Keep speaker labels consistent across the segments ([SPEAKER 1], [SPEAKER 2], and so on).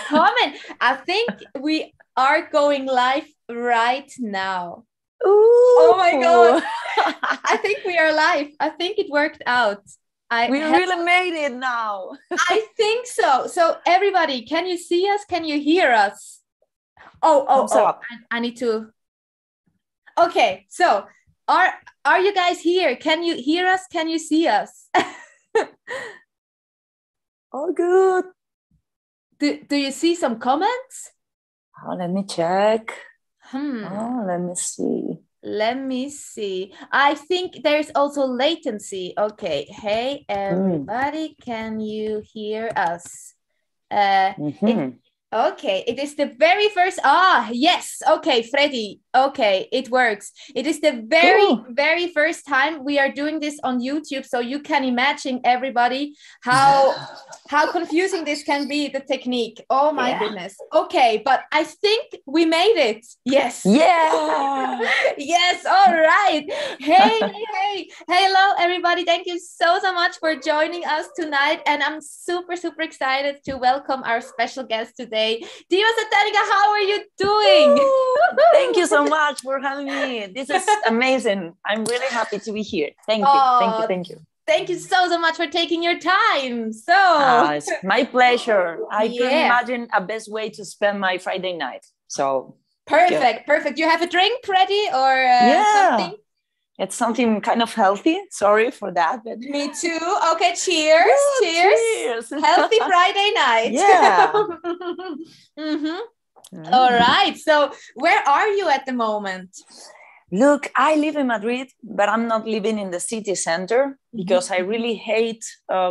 [SPEAKER 1] comment. I think we are going live right now.
[SPEAKER 2] Ooh.
[SPEAKER 1] Oh my God. I think we are live. I think it worked out.
[SPEAKER 2] We really made it now.
[SPEAKER 1] I think so. So everybody, can you see us? Can you hear us? Oh. I need to. Okay. So are you guys here? Can you hear us? Can you see us?
[SPEAKER 2] All good.
[SPEAKER 1] Do you see some comments?
[SPEAKER 2] Oh, let me check. Oh, let me see.
[SPEAKER 1] I think there's also latency. Okay. Hey, everybody, can you hear us? Okay, it is the very first. Yes. Okay, Freddy. Okay, it works. It is the very first time we are doing this on YouTube. So you can imagine, everybody, how confusing this can be, the technique. Oh my goodness. Okay, but I think we made it. Yes.
[SPEAKER 2] Yeah.
[SPEAKER 1] Yes. All right. Hey. Hello, everybody. Thank you so much for joining us tonight. And I'm super excited to welcome our special guest today. Diva Satanica, how are you doing?
[SPEAKER 2] Thank you so much for having me. This is amazing. I'm really happy to be here. Thank you.
[SPEAKER 1] Thank you so much for taking your time.
[SPEAKER 2] It's my pleasure. I couldn't imagine a best way to spend my Friday night. So
[SPEAKER 1] perfect. You have a drink ready or something?
[SPEAKER 2] It's something kind of healthy. Sorry for that. But...
[SPEAKER 1] Me too. Okay, cheers. Cheers. Healthy Friday night.
[SPEAKER 2] Yeah.
[SPEAKER 1] All right. So where are you at the moment?
[SPEAKER 2] Look, I live in Madrid, but I'm not living in the city center because I really hate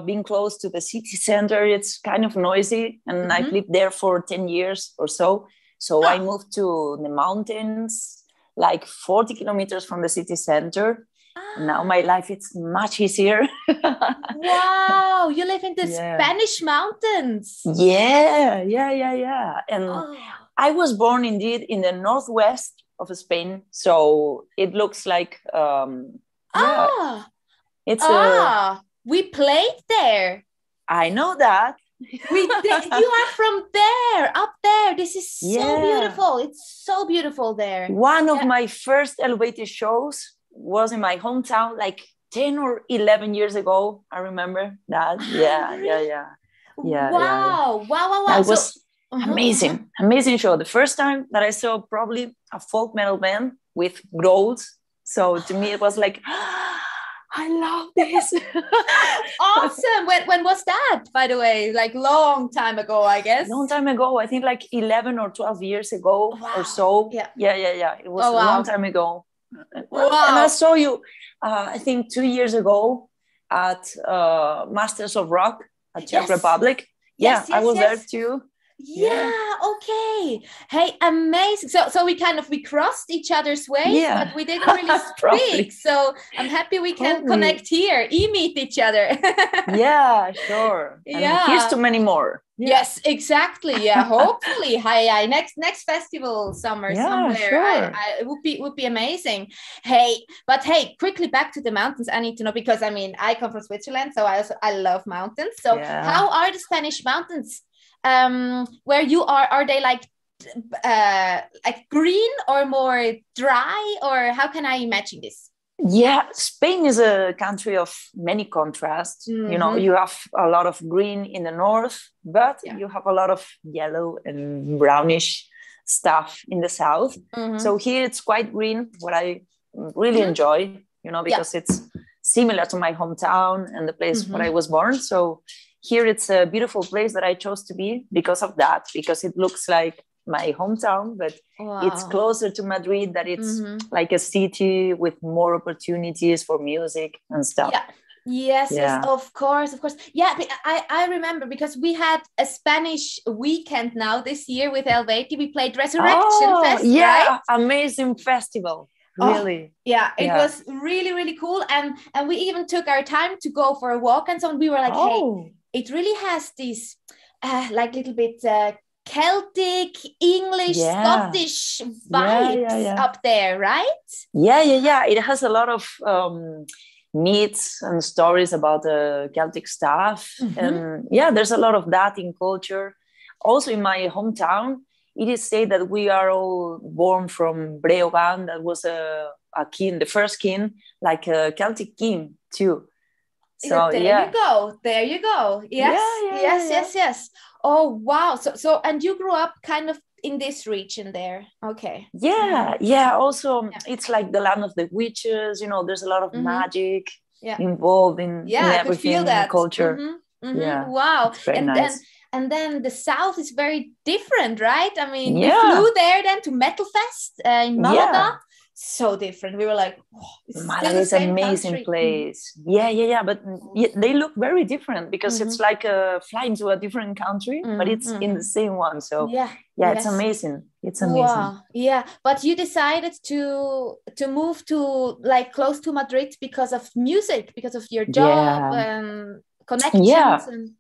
[SPEAKER 2] being close to the city center. It's kind of noisy, and I've lived there for 10 years or so. So I moved to the mountains, like 40 kilometers from the city center. Now my life is much easier.
[SPEAKER 1] Wow, you live in the Spanish mountains.
[SPEAKER 2] Yeah. And I was born indeed in the northwest of Spain, so it looks like
[SPEAKER 1] we played there.
[SPEAKER 2] I know that.
[SPEAKER 1] You are from there, up there. This is so beautiful. It's so beautiful there.
[SPEAKER 2] One of my first Eluveitie shows was in my hometown, like 10 or 11 years ago. I remember that.
[SPEAKER 1] Wow.
[SPEAKER 2] That was amazing show. The first time that I saw probably a folk metal band with growls. So to me, it was like, I love this.
[SPEAKER 1] Awesome. When was that, by the way? Like long time ago, I guess.
[SPEAKER 2] Long time ago. I think like 11 or 12 years ago or so. Yeah. It was a long time ago. Wow. And I saw you, I think 2 years ago at Masters of Rock at Czech Republic. I was there too.
[SPEAKER 1] Okay. Hey, amazing. So we crossed each other's ways, but we didn't really speak. So I'm happy we can connect here, meet each other.
[SPEAKER 2] Yeah, sure. And here's to many more.
[SPEAKER 1] Yes, exactly. Yeah, hopefully. Next festival somewhere.
[SPEAKER 2] Sure.
[SPEAKER 1] It would be amazing. Hey, quickly back to the mountains. I need to know, because I come from Switzerland, so I love mountains. So how are the Spanish mountains? Where you are they like green or more dry, or how can I imagine this?
[SPEAKER 2] Spain is a country of many contrasts. You know, you have a lot of green in the north, but you have a lot of yellow and brownish stuff in the south. So here it's quite green, what I really enjoy, because it's similar to my hometown and the place where I was born. So here it's a beautiful place that I chose to be because of that, because it looks like my hometown, but it's closer to Madrid, that it's like a city with more opportunities for music and stuff.
[SPEAKER 1] Yes, of course. Yeah, I remember, because we had a Spanish weekend now this year with Eluveitie. We played Resurrection Fest, right?
[SPEAKER 2] Amazing festival. Really?
[SPEAKER 1] It was really cool. And we even took our time to go for a walk, and so we were like, hey, it really has this like little bit Celtic, English, Scottish vibes up there, right?
[SPEAKER 2] Yeah. It has a lot of myths and stories about the Celtic stuff. And there's a lot of that in culture. Also in my hometown, it is said that we are all born from Breogan. That was a king, the first king, like a Celtic king too. So
[SPEAKER 1] there you go. Yes. Oh wow. So and you grew up kind of in this region there. Okay.
[SPEAKER 2] Also it's like the land of the witches, there's a lot of magic involved in everything, in the culture.
[SPEAKER 1] Wow. And then the south is very different, right? I mean, we flew there then to Metal Fest in Malaga. So different. We were like,
[SPEAKER 2] Malaga is an amazing place. But they look very different because it's like flying to a different country, but it's in the same one. So it's amazing. It's amazing.
[SPEAKER 1] Wow. Yeah, but you decided to move to like close to Madrid because of music, because of your job and connections.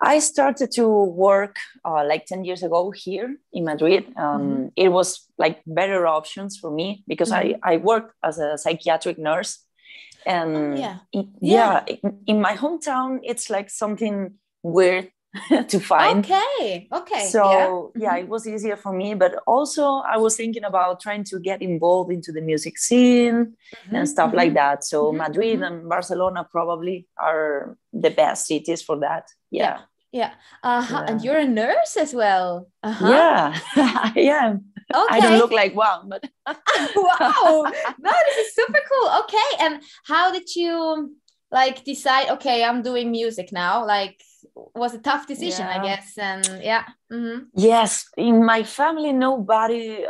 [SPEAKER 2] I started to work like 10 years ago here in Madrid. It was like better options for me because I worked as a psychiatric nurse, and in my hometown it's like something weird to find.
[SPEAKER 1] Okay.
[SPEAKER 2] So it was easier for me, but also I was thinking about trying to get involved into the music scene and stuff like that. So Madrid and Barcelona probably are the best cities for that. Yeah.
[SPEAKER 1] And you're a nurse as well.
[SPEAKER 2] Yeah, I am. Okay. I don't look like one, but
[SPEAKER 1] wow, no, this is super cool. Okay, and how did you like decide? Okay, I'm doing music now. Like, was a tough decision, I guess. And
[SPEAKER 2] yes, in my family nobody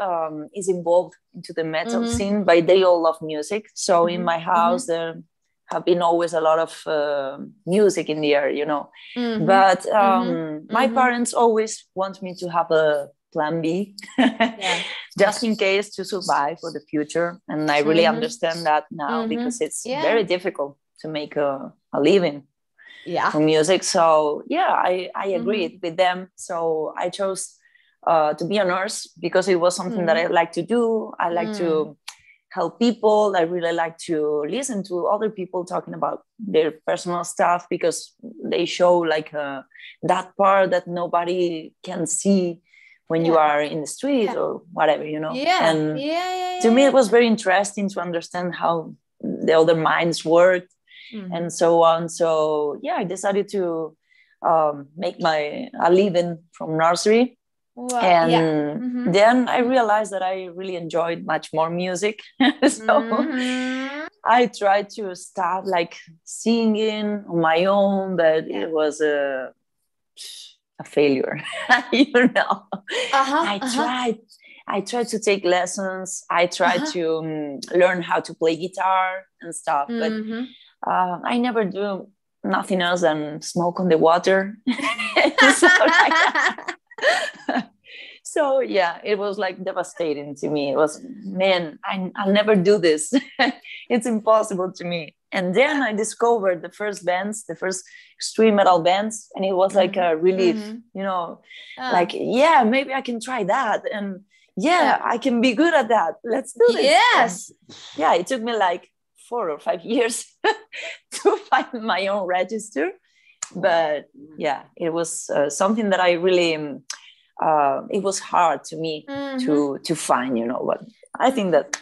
[SPEAKER 2] is involved into the metal scene, but they all love music. So in my house there have been always a lot of music in the air, but my parents always want me to have a plan B just in case, to survive for the future. And I really understand that now because it's very difficult to make a living from music. So I agreed with them. So I chose to be a nurse because it was something that I like to do. I like to help people. I really like to listen to other people talking about their personal stuff because they show like that part that nobody can see when you are in the street or whatever, And to me, it was very interesting to understand how the other minds worked and so on. So I decided to make a living from nursery.
[SPEAKER 1] Wow.
[SPEAKER 2] And then I realized that I really enjoyed much more music. So I tried to start like singing on my own, but it was a failure. I tried to take lessons. I tried to learn how to play guitar and stuff, but I never do nothing else than smoke on the water. So it was like devastating to me. It was, man, I'll never do this. It's impossible to me. And then I discovered the first extreme metal bands, and it was like a relief, like, maybe I can try that. And I can be good at that. Let's do this.
[SPEAKER 1] Yes.
[SPEAKER 2] And it took me like 4 or 5 years to find my own register. But it was something that I really, it was hard to me to find, but I think that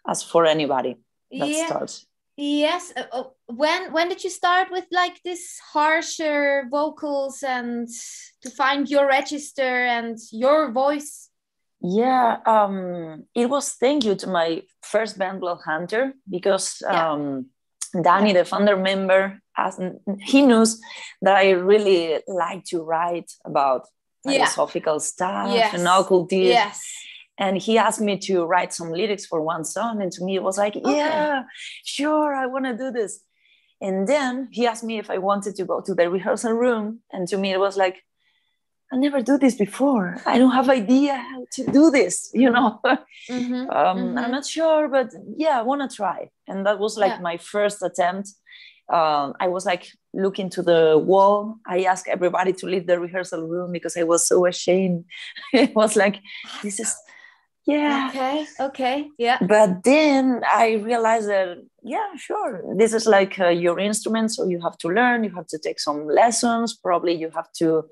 [SPEAKER 2] as for anybody that starts.
[SPEAKER 1] Yes. When did you start with like this harsher vocals and to find your register and your voice?
[SPEAKER 2] It was thank you to my first band, Bloodhunter, because Danny, the founder member, he knows that I really like to write about philosophical stuff and occultism.
[SPEAKER 1] Yes.
[SPEAKER 2] And he asked me to write some lyrics for one song. And to me, it was like, sure, I want to do this. And then he asked me if I wanted to go to the rehearsal room. And to me, it was like, I never do this before. I don't have idea how to do this, I'm not sure, but I want to try. And that was like my first attempt. I was like looking to the wall. I asked everybody to leave the rehearsal room because I was so ashamed. It was like, this is,
[SPEAKER 1] okay, yeah.
[SPEAKER 2] But then I realized that, sure, this is like your instrument, so you have to learn, you have to take some lessons. Probably you have to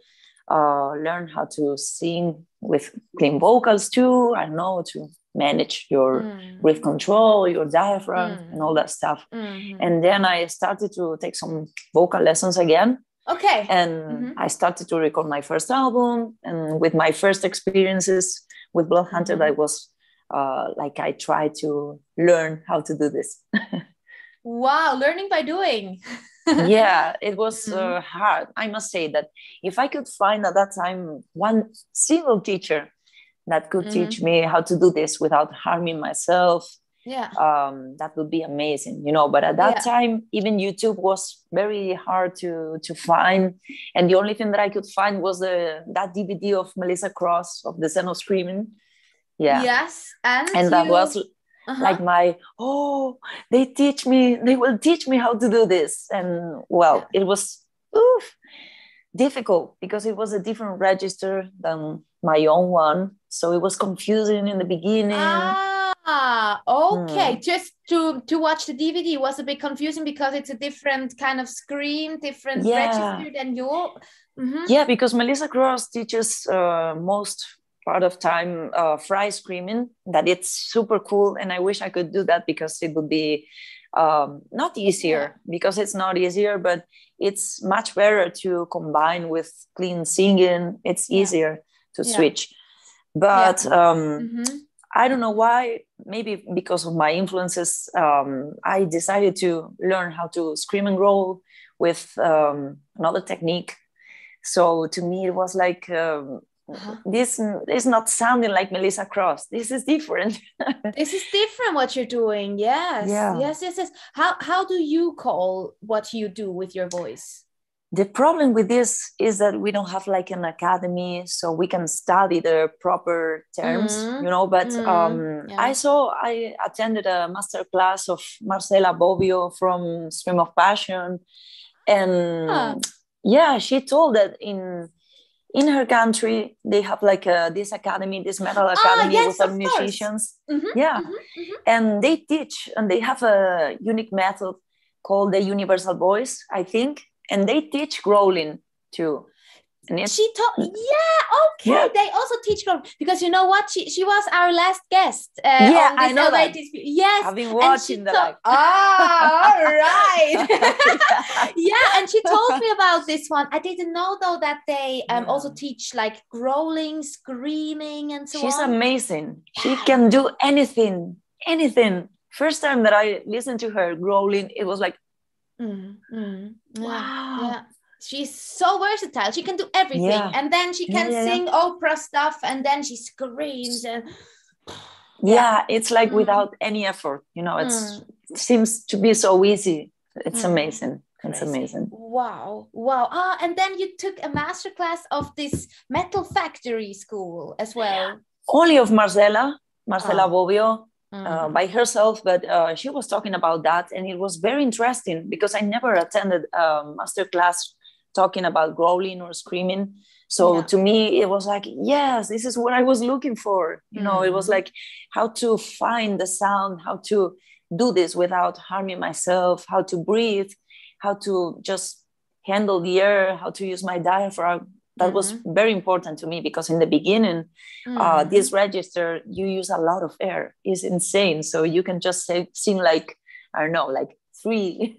[SPEAKER 2] learn how to sing with clean vocals too. I know, to manage your breath control, your diaphragm, and all that stuff. And then I started to take some vocal lessons again.
[SPEAKER 1] Okay.
[SPEAKER 2] And I started to record my first album. And with my first experiences with Bloodhunter, I was I tried to learn how to do this.
[SPEAKER 1] Wow, learning by doing.
[SPEAKER 2] Yeah, it was hard. I must say that if I could find at that time one single teacher that could teach me how to do this without harming myself, that would be amazing, But at that time, even YouTube was very hard to find. And the only thing that I could find was that DVD of Melissa Cross of the Zen of Screaming. Yeah.
[SPEAKER 1] Yes.
[SPEAKER 2] And that was like they will teach me how to do this. And it was difficult because it was a different register than my own one. So it was confusing in the beginning.
[SPEAKER 1] Okay. Just to watch the DVD was a bit confusing because it's a different kind of scream, different register than your.
[SPEAKER 2] Yeah, because Melissa Cross teaches most part of time fry screaming, that it's super cool. And I wish I could do that because it would be not easier, because it's not easier, but it's much better to combine with clean singing. It's easier to switch. But I don't know why, maybe because of my influences, I decided to learn how to scream and growl with another technique. So to me, it was like, this is not sounding like Melissa Cross. This is different.
[SPEAKER 1] This is different what you're doing. Yes. Yes. How do you call what you do with your voice?
[SPEAKER 2] The problem with this is that we don't have like an academy, so we can study the proper terms, but I attended a master class of Marcela Bovio from Stream of Passion. And she told that in her country, they have like this academy, this metal academy with musicians. And they teach, and they have a unique method called the universal voice, I think. And they teach growling too. And
[SPEAKER 1] she taught, they also teach growling, because you know what, she was our last guest.
[SPEAKER 2] I know that.
[SPEAKER 1] Yes,
[SPEAKER 2] I've been watching that.
[SPEAKER 1] All right. And she told me about this one. I didn't know though that they also teach like growling, screaming, and so on.
[SPEAKER 2] She's amazing. She can do anything. First time that I listened to her growling, it was like, wow.
[SPEAKER 1] Yeah. She's so versatile. She can do everything. And then she can sing opera stuff, and then she screams. And
[SPEAKER 2] it's like without any effort. It seems to be so easy. It's amazing. It's amazing.
[SPEAKER 1] Wow. And then you took a masterclass of this Metal Factory school as well.
[SPEAKER 2] Only of Marcela Bovio. By herself, but she was talking about that, and it was very interesting because I never attended a master class talking about growling or screaming. So to me, it was like, yes, this is what I was looking for. It was like how to find the sound, how to do this without harming myself, how to breathe, how to just handle the air, how to use my diaphragm. That was very important to me because in the beginning, this register, you use a lot of air. It's insane. So you can just sing like, I don't know, like 3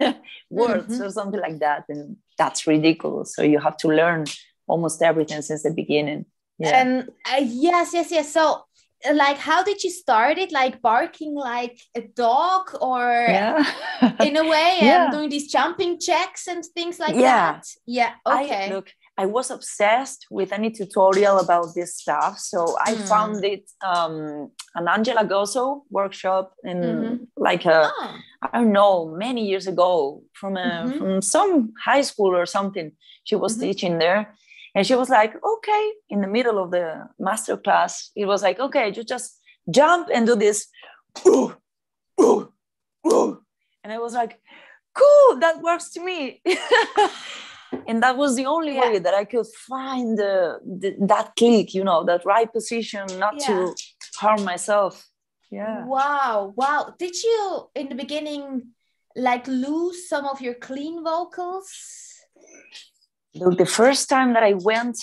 [SPEAKER 2] words or something like that. And that's ridiculous. So you have to learn almost everything since the beginning.
[SPEAKER 1] And yes. So like, how did you start it? Like barking like a dog, or in a way, doing these jumping jacks and things like that? Okay.
[SPEAKER 2] I was obsessed with any tutorial about this stuff. So I found it an Angela Gossow workshop in I don't know, many years ago from some high school or something. She was teaching there. And she was like, okay, in the middle of the master class, it was like, okay, you just jump and do this. And I was like, cool, that works to me. And that was the only way that I could find that click, that right position, not to harm myself.
[SPEAKER 1] Wow. Did you, in the beginning, like lose some of your clean vocals?
[SPEAKER 2] Look, the first time that I went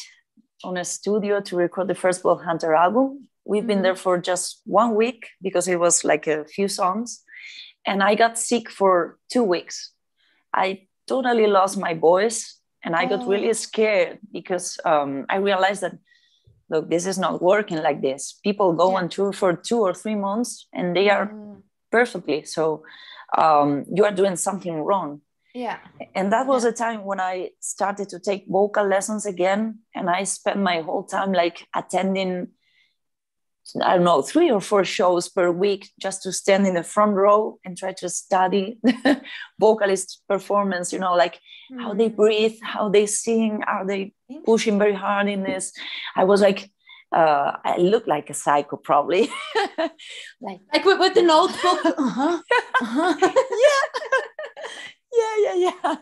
[SPEAKER 2] on a studio to record the first Bloodhunter album. We've been there for just 1 week because it was like a few songs. And I got sick for 2 weeks. I totally lost my voice and I got really scared because I realized that, look, this is not working like this. People go on tour for 2 or 3 months and they are perfectly. So you are doing something wrong.
[SPEAKER 1] Yeah.
[SPEAKER 2] And that was a time when I started to take vocal lessons again. And I spent my whole time like attending, I don't know, 3 or 4 shows per week just to stand in the front row and try to study vocalist performance, you know, like how they breathe, how they sing, are they pushing very hard in this? I was like, I look like a psycho probably.
[SPEAKER 1] like with the notebook.
[SPEAKER 2] Yeah.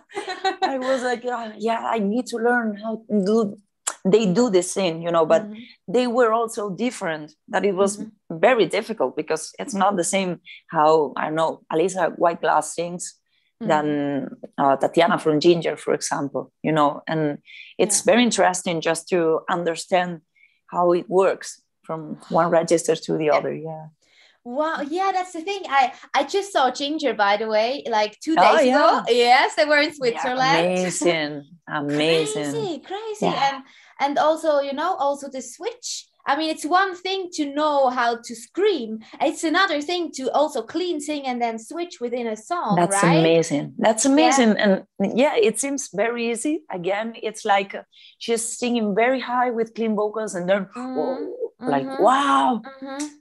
[SPEAKER 2] I was like, I need to learn how to they do this thing, you know, but they were also different, that it was very difficult because it's not the same how, I don't know, Alisa Whiteglass sings than Tatiana from Jinjer, for example, you know, and it's very interesting just to understand how it works from one register to the other. Yeah.
[SPEAKER 1] Wow, yeah, that's the thing. I just saw Jinjer, by the way, like 2 days ago. Yes, they were in Switzerland.
[SPEAKER 2] Yeah, amazing.
[SPEAKER 1] Crazy. Yeah. And also, you know, also the switch. I mean, it's one thing to know how to scream. It's another thing to also clean sing and then switch within a song.
[SPEAKER 2] That's
[SPEAKER 1] right?
[SPEAKER 2] amazing. That's amazing. Yeah. And yeah, it seems very easy. Again, it's like she's singing very high with clean vocals and then like, wow,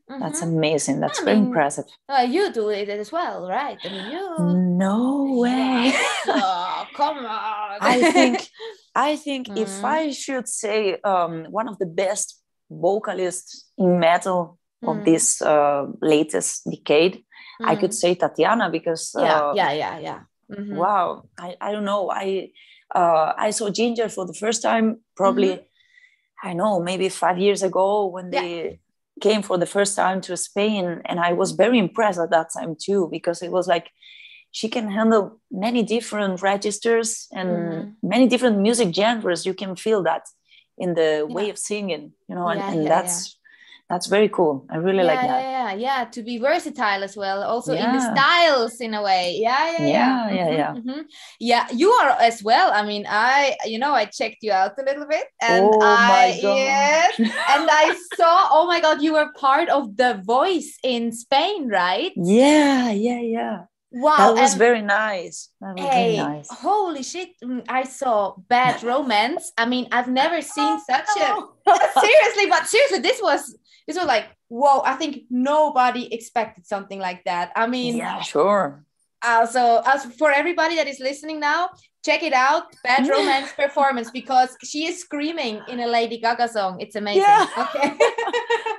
[SPEAKER 2] that's amazing. That's very impressive.
[SPEAKER 1] You do it as well, right? I mean, you.
[SPEAKER 2] No way.
[SPEAKER 1] Oh, come on.
[SPEAKER 2] I think if I should say one of the best vocalists in metal of this latest decade, I could say Tatiana because wow, I don't know, I saw Jinjer for the first time probably I know maybe 5 years ago when they came for the first time to Spain, and I was very impressed at that time too, because it was like she can handle many different registers and many different music genres. You can feel that in the way of singing, you know, and that's very cool. I really like that.
[SPEAKER 1] Yeah, to be versatile as well, also in the styles in a way. Yeah, you are as well. I mean, I checked you out a little bit, and
[SPEAKER 2] my God.
[SPEAKER 1] Yes, and I saw, oh my God, you were part of The Voice in Spain, right?
[SPEAKER 2] Yeah. Wow, that was very nice. Very nice.
[SPEAKER 1] Holy shit! I saw Bad Romance. I mean, I've never seen such a seriously, this was like, whoa! I think nobody expected something like that. I mean,
[SPEAKER 2] yeah, sure.
[SPEAKER 1] Also, as for everybody that is listening now, check it out, Bad Romance performance, because she is screaming in a Lady Gaga song. It's amazing. Yeah. Okay.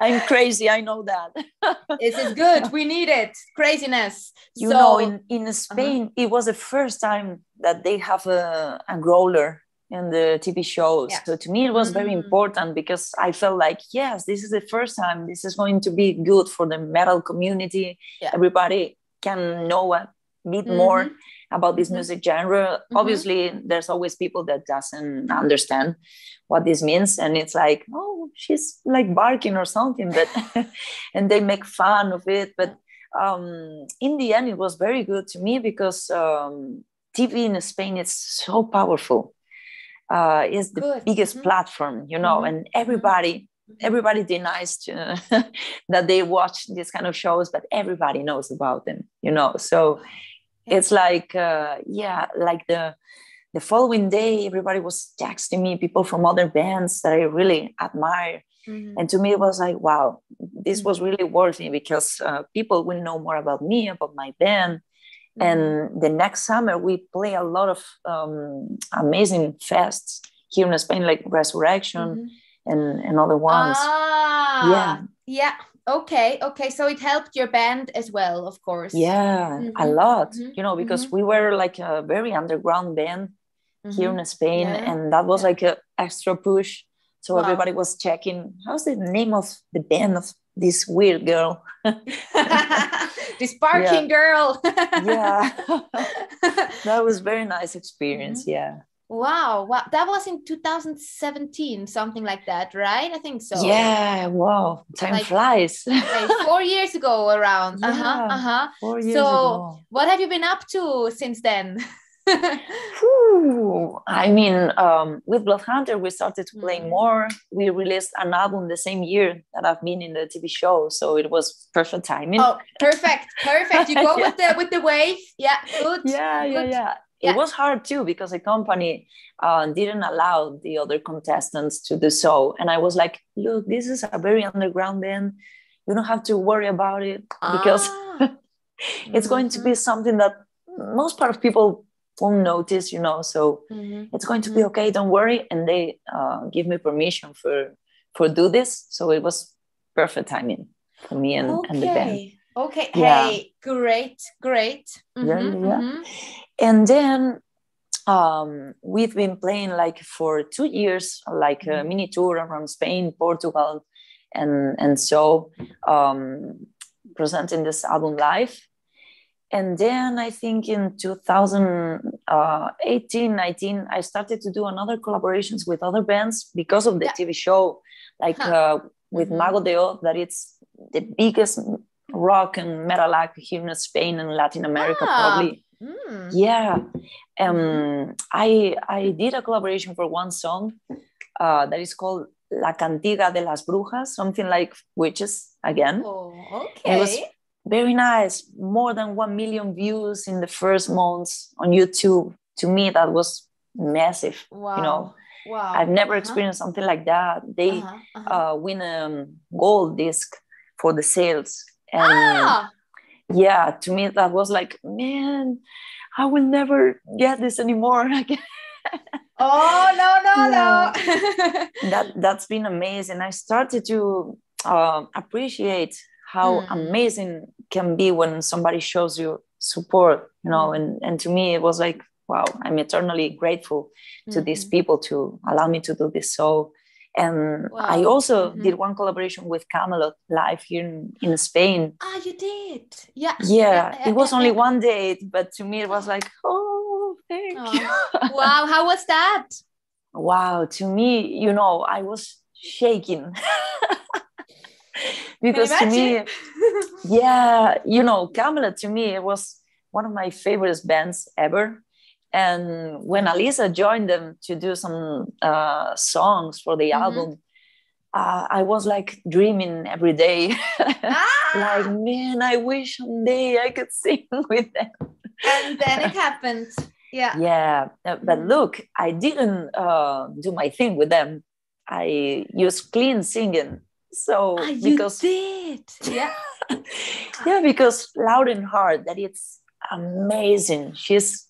[SPEAKER 2] I'm crazy. I know that.
[SPEAKER 1] This is good. We need it. Craziness.
[SPEAKER 2] You know, in Spain, it was the first time that they have a growler in the TV shows. Yeah. So to me, it was very important because I felt like, yes, this is the first time. This is going to be good for the metal community. Yeah. Everybody can know a bit more about this music genre. Obviously, there's always people that doesn't understand what this means, and it's like, oh, she's like barking or something, but and they make fun of it. But in the end, it was very good to me because TV in Spain is so powerful. It's the biggest platform, you know, and everybody denies that they watch these kind of shows, but everybody knows about them, you know. So it's like, like the following day, everybody was texting me, people from other bands that I really admire. And to me, it was like, wow, this was really worthy because people will know more about me, about my band. And the next summer, we play a lot of amazing fests here in Spain, like Resurrection and other ones.
[SPEAKER 1] Yeah. Okay. So it helped your band as well, of course.
[SPEAKER 2] Yeah, a lot, you know, because we were like a very underground band here in Spain, and that was like an extra push. So everybody was checking, how's the name of the band of this weird girl?
[SPEAKER 1] This barking girl.
[SPEAKER 2] That was very nice experience. Yeah.
[SPEAKER 1] Wow. Wow. That was in 2017, something like that, right? I think so.
[SPEAKER 2] Yeah. Wow. Time flies.
[SPEAKER 1] Like 4 years ago around.
[SPEAKER 2] Yeah, 4 years
[SPEAKER 1] So
[SPEAKER 2] ago.
[SPEAKER 1] what have you been up to since then?
[SPEAKER 2] I mean, with Bloodhunter, we started to play more. We released an album the same year that I've been in the TV show, so it was perfect timing.
[SPEAKER 1] Oh, perfect. You go with the wave. Yeah, good.
[SPEAKER 2] Yeah. It was hard too because the company didn't allow the other contestants to do so, and I was like, "Look, this is a very underground band. You don't have to worry about it because it's going to be something that most part of people won't notice, so it's going to be okay, don't worry." And they give me permission for do this, so it was perfect timing for me and the band.
[SPEAKER 1] Okay.
[SPEAKER 2] Yeah.
[SPEAKER 1] Hey, great.
[SPEAKER 2] And then we've been playing like for 2 years, like a mini tour around Spain, Portugal, and so presenting this album live. And then I think in 2018, 19, I started to do another collaborations with other bands because of the TV show, like with Mago de Oz, that it's the biggest rock and metal act here in Spain and Latin America, probably. Yeah. I did a collaboration for one song that is called La Cantiga de las Brujas, something like witches again.
[SPEAKER 1] Oh, okay.
[SPEAKER 2] It was very nice. More than 1 million views in the first months on YouTube. To me, that was massive.
[SPEAKER 1] Wow. Wow.
[SPEAKER 2] I've never experienced something like that. They win a gold disc for the sales. And yeah, to me, that was like, man, I will never get this anymore again.
[SPEAKER 1] Oh, no.
[SPEAKER 2] That's been amazing. I started to appreciate how amazing can be when somebody shows you support, and to me it was like, wow, I'm eternally grateful to these people to allow me to do this. So, and I also did one collaboration with Kamelot live here in Spain.
[SPEAKER 1] You did? Yeah.
[SPEAKER 2] It was only one date, but to me it was like, oh, thank you.
[SPEAKER 1] Wow, how was that?
[SPEAKER 2] Wow, to me, I was shaking. Because to me, Kamelot, to me, it was one of my favorite bands ever. And when Alisa joined them to do some songs for the album, I was like dreaming every day. Like, man, I wish someday I could sing with them.
[SPEAKER 1] And then it happened.
[SPEAKER 2] Yeah. But look, I didn't do my thing with them. I used clean singing. So because because Loud and Hard, that it's amazing. She's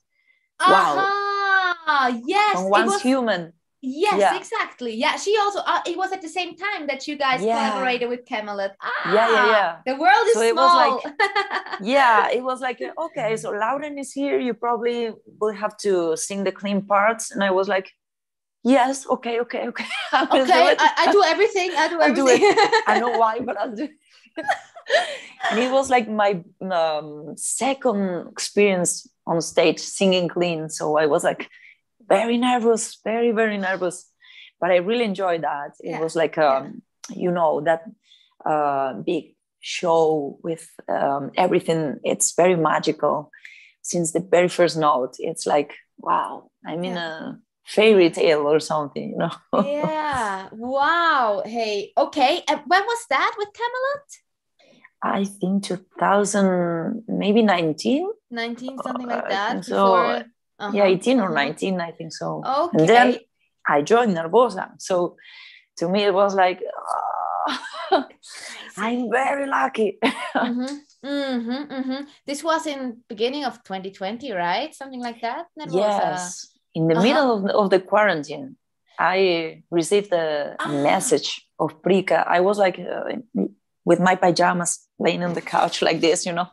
[SPEAKER 2] wow.
[SPEAKER 1] Yes,
[SPEAKER 2] from Once Human.
[SPEAKER 1] Yes, exactly. Yeah, she also it was at the same time that you guys collaborated with Kamelot.
[SPEAKER 2] Yeah.
[SPEAKER 1] The world is small.
[SPEAKER 2] It was like it was like, okay, so Lauren is here, you probably will have to sing the clean parts. And I was like, yes, okay.
[SPEAKER 1] Okay, I do everything. I do it.
[SPEAKER 2] I know why, but I'll do it. And it was like my second experience on stage singing clean. So I was like very nervous, very, very nervous. But I really enjoyed that. It was like, that big show with everything. It's very magical. Since the very first note, it's like, wow, I'm in a fairy tale or something,
[SPEAKER 1] Yeah. Wow. Hey, okay. And when was that with Kamelot?
[SPEAKER 2] I think 2000, maybe 19,
[SPEAKER 1] something like that.
[SPEAKER 2] So 18 or 19, I think so.
[SPEAKER 1] Okay.
[SPEAKER 2] And then I joined Nervosa. So to me it was like, I'm very lucky.
[SPEAKER 1] This was in beginning of 2020, right? Something like that. Nervosa.
[SPEAKER 2] Yes. In the middle of the quarantine, I received a message of Prika. I was like with my pajamas laying on the couch like this, I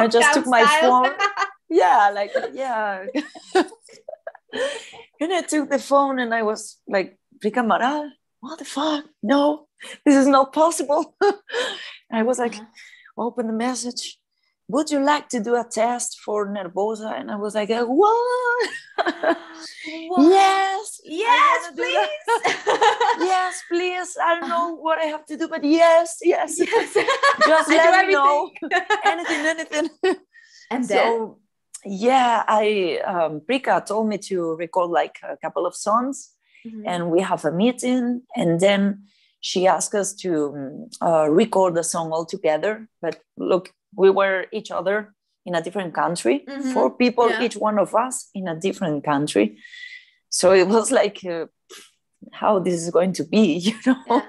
[SPEAKER 2] just took my phone. And I took the phone and I was like, Prika Maral, what the fuck? No, this is not possible. I was like, open the message. would you like to do a test for Nervosa? And I was like, what? Yes,
[SPEAKER 1] please.
[SPEAKER 2] Yes, please. I don't know what I have to do, but yes. Just let me know. Anything.
[SPEAKER 1] And
[SPEAKER 2] so, Prika told me to record like a couple of songs, and we have a meeting, and then she asked us to record the song all together. But look, we were each other in a different country, 4 people, each one of us in a different country. So it was like, how this is going to be, you know?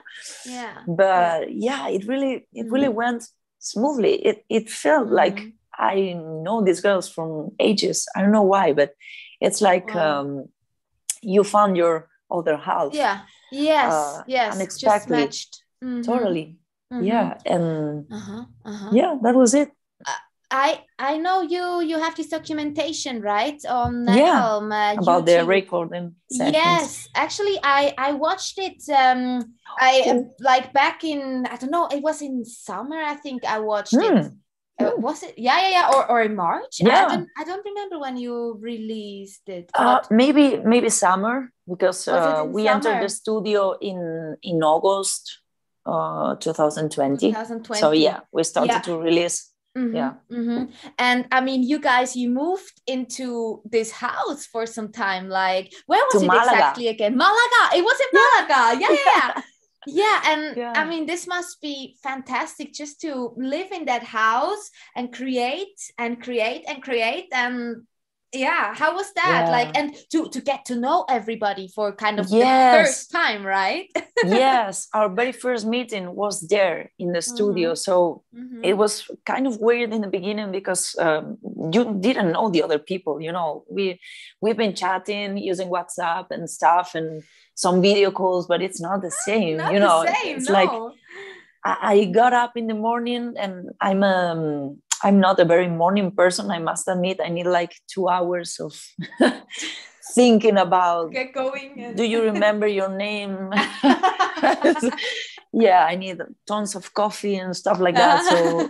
[SPEAKER 2] But it really went smoothly. It felt like I know these girls from ages. I don't know why, but it's like you found your other half.
[SPEAKER 1] Yes.
[SPEAKER 2] Unexpectedly.
[SPEAKER 1] Just matched.
[SPEAKER 2] Totally. Yeah. And that was it.
[SPEAKER 1] I know you have this documentation, right, on
[SPEAKER 2] about
[SPEAKER 1] YouTube.
[SPEAKER 2] the recording sessions.
[SPEAKER 1] Yes, actually I watched it like back in, I don't know, it was in summer, I think I watched it. Was it or in March? I don't remember when you released it.
[SPEAKER 2] Maybe summer, because we
[SPEAKER 1] summer?
[SPEAKER 2] entered the studio in August 2020. So we started to release.
[SPEAKER 1] And I mean, you moved into this house for some time. Like, where was it
[SPEAKER 2] Malaga.
[SPEAKER 1] exactly again? Malaga. It was in Malaga. And I mean, this must be fantastic, just to live in that house and create. And how was that? Like, and to get to know everybody for kind of the first time, right?
[SPEAKER 2] Yes, our very first meeting was there in the studio. So it was kind of weird in the beginning, because you didn't know the other people, you know. We've been chatting using WhatsApp and stuff, and some video calls, but it's not the same, you know. Like I got up in the morning, and I'm not a very morning person, I must admit. I need like 2 hours of thinking about
[SPEAKER 1] get going.
[SPEAKER 2] Do you remember your name? I need tons of coffee and stuff like that. So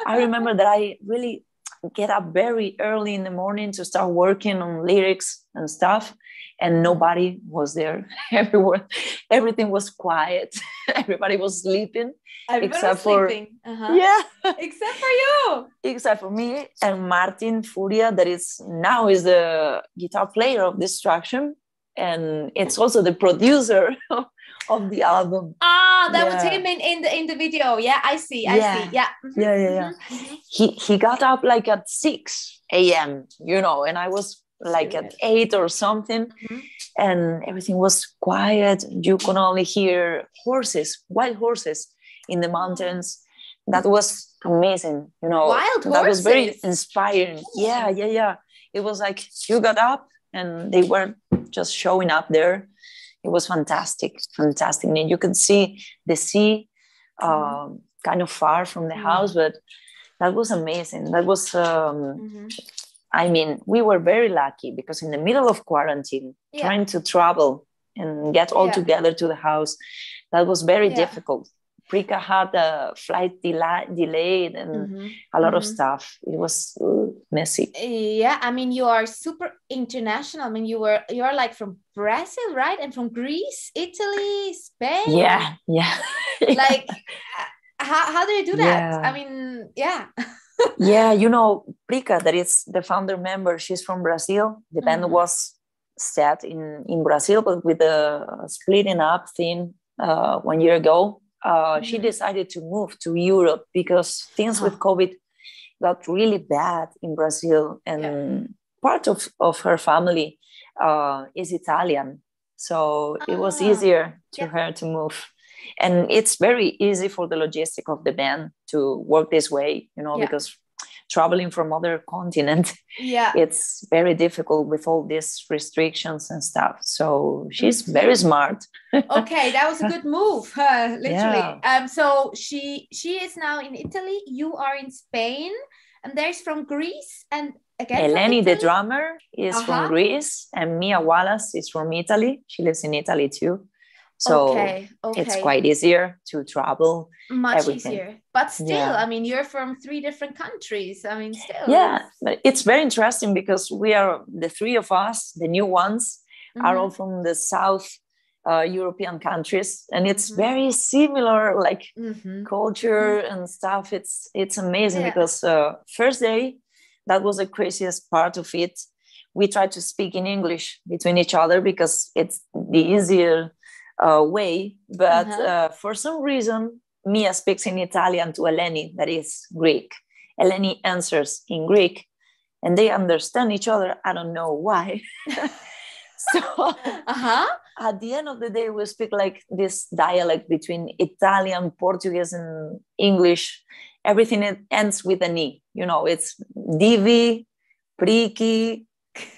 [SPEAKER 2] I remember that I really get up very early in the morning to start working on lyrics and stuff, and nobody was there. Everything was quiet. Everybody was sleeping. Except for
[SPEAKER 1] you,
[SPEAKER 2] except for me and Martin Furia, that is now the guitar player of Destruction, and it's also the producer of the album.
[SPEAKER 1] That was him in the video. I see.
[SPEAKER 2] He got up like at 6 a.m., you know, and I was like at 8 or something, and everything was quiet. You could only hear wild horses in the mountains. That was amazing, you know.
[SPEAKER 1] Wild horses.
[SPEAKER 2] That was very inspiring. Yeah. It was like you got up and they were just showing up there. It was fantastic. And you could see the sea kind of far from the house, but that was amazing. That was I mean, we were very lucky, because in the middle of quarantine, trying to travel and get all together to the house, that was very difficult. Prika had a flight delayed and a lot of stuff. It was messy.
[SPEAKER 1] I mean, you are super international. I mean, you are like from Brazil, right? And from Greece, Italy, Spain.
[SPEAKER 2] Yeah.
[SPEAKER 1] Like, how do you do that? I mean,
[SPEAKER 2] you know, Prika, that is the founder member, she's from Brazil. The band was set in Brazil, but with the splitting up thing 1 year ago, she decided to move to Europe, because things with COVID got really bad in Brazil, and part of her family is Italian. So it was easier to her to move. And it's very easy for the logistic of the band to work this way, you know, because traveling from other continent, it's very difficult with all these restrictions and stuff. So she's very smart.
[SPEAKER 1] Okay, that was a good move, literally. So she is now in Italy. You are in Spain, and there's from Greece, and again
[SPEAKER 2] Eleni, the drummer, is from Greece, and Mia Wallace is from Italy. She lives in Italy too. So it's quite easier to travel.
[SPEAKER 1] Much easier. But still, I mean, you're from 3 different countries. I mean, still.
[SPEAKER 2] Yeah, but it's very interesting because we are, the 3 of us, the new ones, are all from the South European countries. And it's very similar, like culture and stuff. It's amazing because first day, that was the craziest part of it. We tried to speak in English between each other because it's the easier way, but for some reason Mia speaks in Italian to Eleni, that is Greek. Eleni answers in Greek and they understand each other. I don't know why. So at the end of the day we speak like this dialect between Italian, Portuguese and English. Everything ends with an E, you know, it's divi, priki,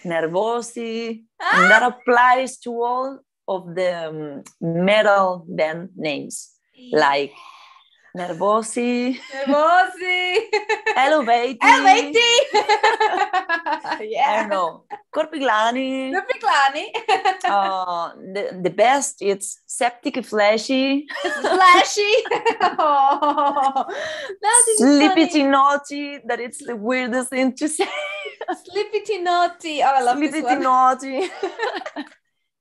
[SPEAKER 2] nervosi, and that applies to all of the metal band names, like Nervosi, Eluveitie, I don't know, Corpiglani. The best, it's Septic Flashy. Slippity that it's the weirdest thing to say.
[SPEAKER 1] Slippity. Oh, I love this one.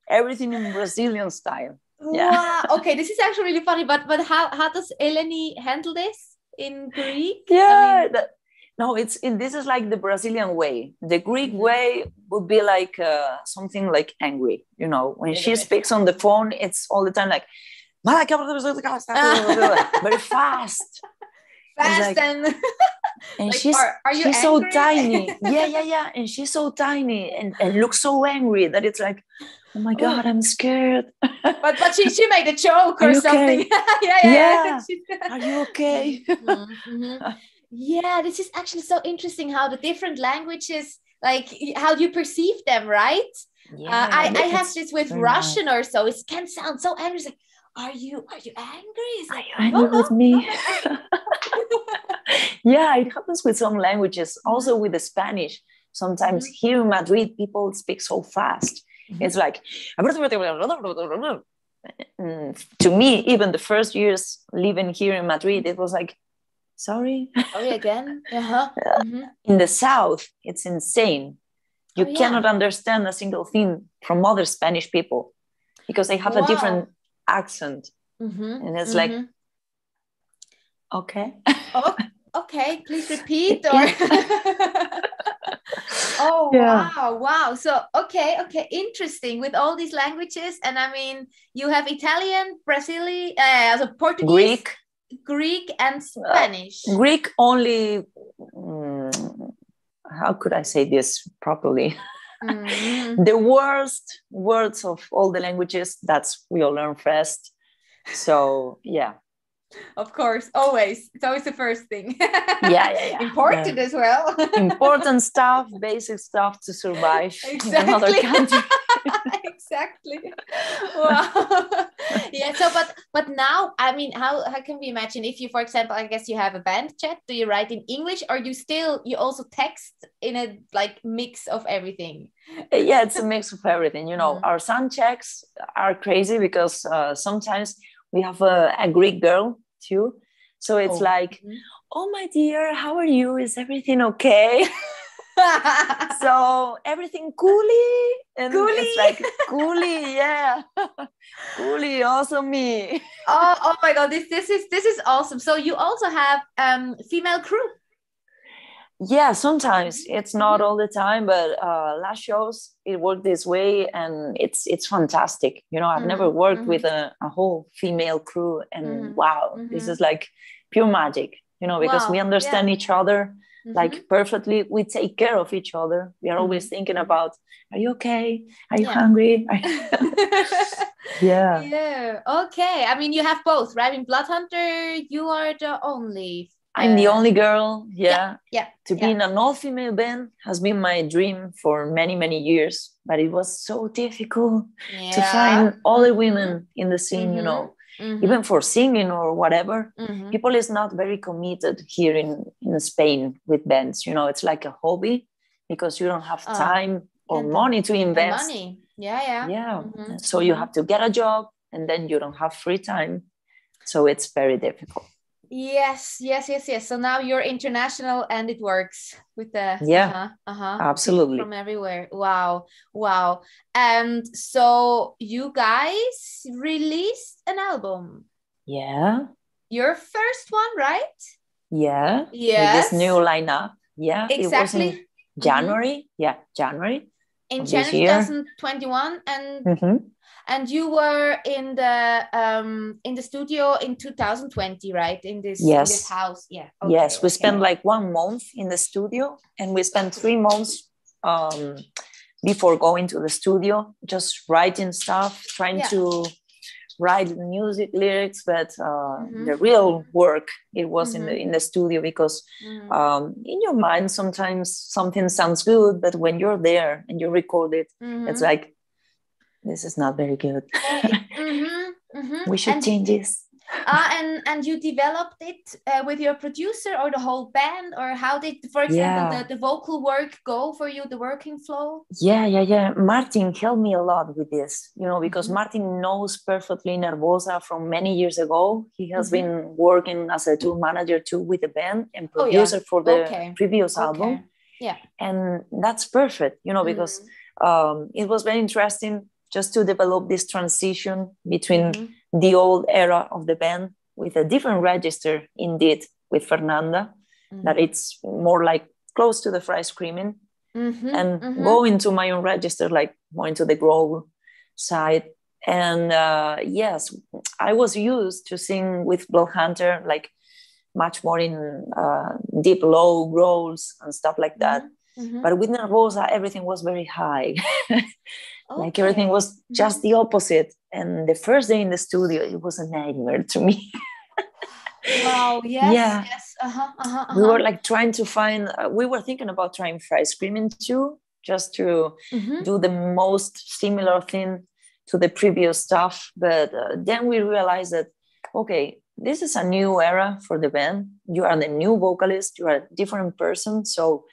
[SPEAKER 2] Everything in Brazilian style.
[SPEAKER 1] Wow. Okay, this is actually really funny. But how does Eleni handle this in Greek?
[SPEAKER 2] Yeah. This is like the Brazilian way. The Greek way would be like something like angry. You know, when she speaks on the phone, it's all the time like very fast.
[SPEAKER 1] Fast and
[SPEAKER 2] like,
[SPEAKER 1] she's
[SPEAKER 2] so tiny. Yeah. And she's so tiny and looks so angry that it's like, oh my God, I'm scared.
[SPEAKER 1] But she made a joke or something.
[SPEAKER 2] Yeah. Are you okay?
[SPEAKER 1] Yeah, this is actually so interesting how the different languages, like how you perceive them, right? Yeah, I have this with Russian or so. It can sound so angry. It's like, are you angry? It's like,
[SPEAKER 2] are you angry with me? Yeah, it happens with some languages, also with the Spanish. Sometimes here in Madrid, people speak so fast. It's like, to me, even the first years living here in Madrid, it was like, sorry
[SPEAKER 1] again.
[SPEAKER 2] In the South, it's insane. You cannot understand a single thing from other Spanish people because they have a different accent. And it's like, okay.
[SPEAKER 1] Okay, please repeat. Or wow. So okay, interesting with all these languages. And I mean, you have Italian, Brazilian, Portuguese, Greek and Spanish.
[SPEAKER 2] Greek only, how could I say this properly? The worst words of all the languages, that's we all learn first. So yeah.
[SPEAKER 1] Of course, always. It's always the first thing.
[SPEAKER 2] Yeah.
[SPEAKER 1] Important as well.
[SPEAKER 2] Important stuff, basic stuff to survive in another country.
[SPEAKER 1] Exactly. Wow. Yeah. So, but now, I mean, how can we imagine if you, for example, I guess you have a band chat? Do you write in English, or you also text in a like mix of everything?
[SPEAKER 2] Yeah, it's a mix of everything. You know, our sound checks are crazy because sometimes we have a Greek girl too. So it's like, oh my dear, how are you? Is everything okay? So everything coolie. And it's like coolie, yeah. Coolie, also me.
[SPEAKER 1] Oh my God, this is awesome. So you also have female crew.
[SPEAKER 2] Yeah, sometimes it's not all the time, but last shows it worked this way, and it's fantastic. You know, I've never worked with a whole female crew, and wow, this is like pure magic. You know, because we understand each other like perfectly. We take care of each other. We are always thinking about, are you okay? Are you hungry?
[SPEAKER 1] Yeah. Okay. I mean, you have both, right? In Bloodhunter, you are the only.
[SPEAKER 2] I'm the only girl, to be in an all-female band has been my dream for many, many years, but it was so difficult to find other women in the scene, you know, even for singing or whatever. People is not very committed here in Spain with bands, you know, it's like a hobby because you don't have time or money to invest.
[SPEAKER 1] Money. Yeah.
[SPEAKER 2] So you have to get a job, and then you don't have free time. So it's very difficult.
[SPEAKER 1] Yes. So now you're international and it works with the
[SPEAKER 2] absolutely
[SPEAKER 1] from everywhere. Wow. And so you guys released an album.
[SPEAKER 2] Yeah.
[SPEAKER 1] Your first one, right?
[SPEAKER 2] Yeah.
[SPEAKER 1] Yes.
[SPEAKER 2] With this new lineup. Yeah.
[SPEAKER 1] Exactly.
[SPEAKER 2] It was in January. Yeah, January.
[SPEAKER 1] In January 2021, and you were in the studio in 2020, right? In this house. Yeah.
[SPEAKER 2] Okay, yes, we spent like 1 month in the studio, and we spent 3 months before going to the studio, just writing stuff, trying to write music lyrics, but the real work, it was in the studio, because in your mind sometimes something sounds good, but when you're there and you record it, it's like, this is not very good. We should change this.
[SPEAKER 1] And you developed it with your producer or the whole band, or how did, for example, the vocal work go for you, the working flow?
[SPEAKER 2] Yeah. Martin helped me a lot with this, because Martin knows perfectly Nervosa from many years ago. He has been working as a tour manager too with the band and producer for the previous album.
[SPEAKER 1] Yeah.
[SPEAKER 2] And that's perfect, because it was very interesting just to develop this transition between the old era of the band with a different register, indeed, with Fernanda, that it's more like close to the fry screaming, and go into my own register, like more into the growl side. And yes, I was used to sing with Bloodhunter, like much more in deep, low growls and stuff like that. But with Nervosa, everything was very high. Like everything was just the opposite. And the first day in the studio, it was a nightmare to me.
[SPEAKER 1] Wow, yes.
[SPEAKER 2] We were like trying to find, we were thinking about trying fry screaming too, just to do the most similar thing to the previous stuff. But then we realized that, okay, this is a new era for the band. You are the new vocalist, you are a different person. So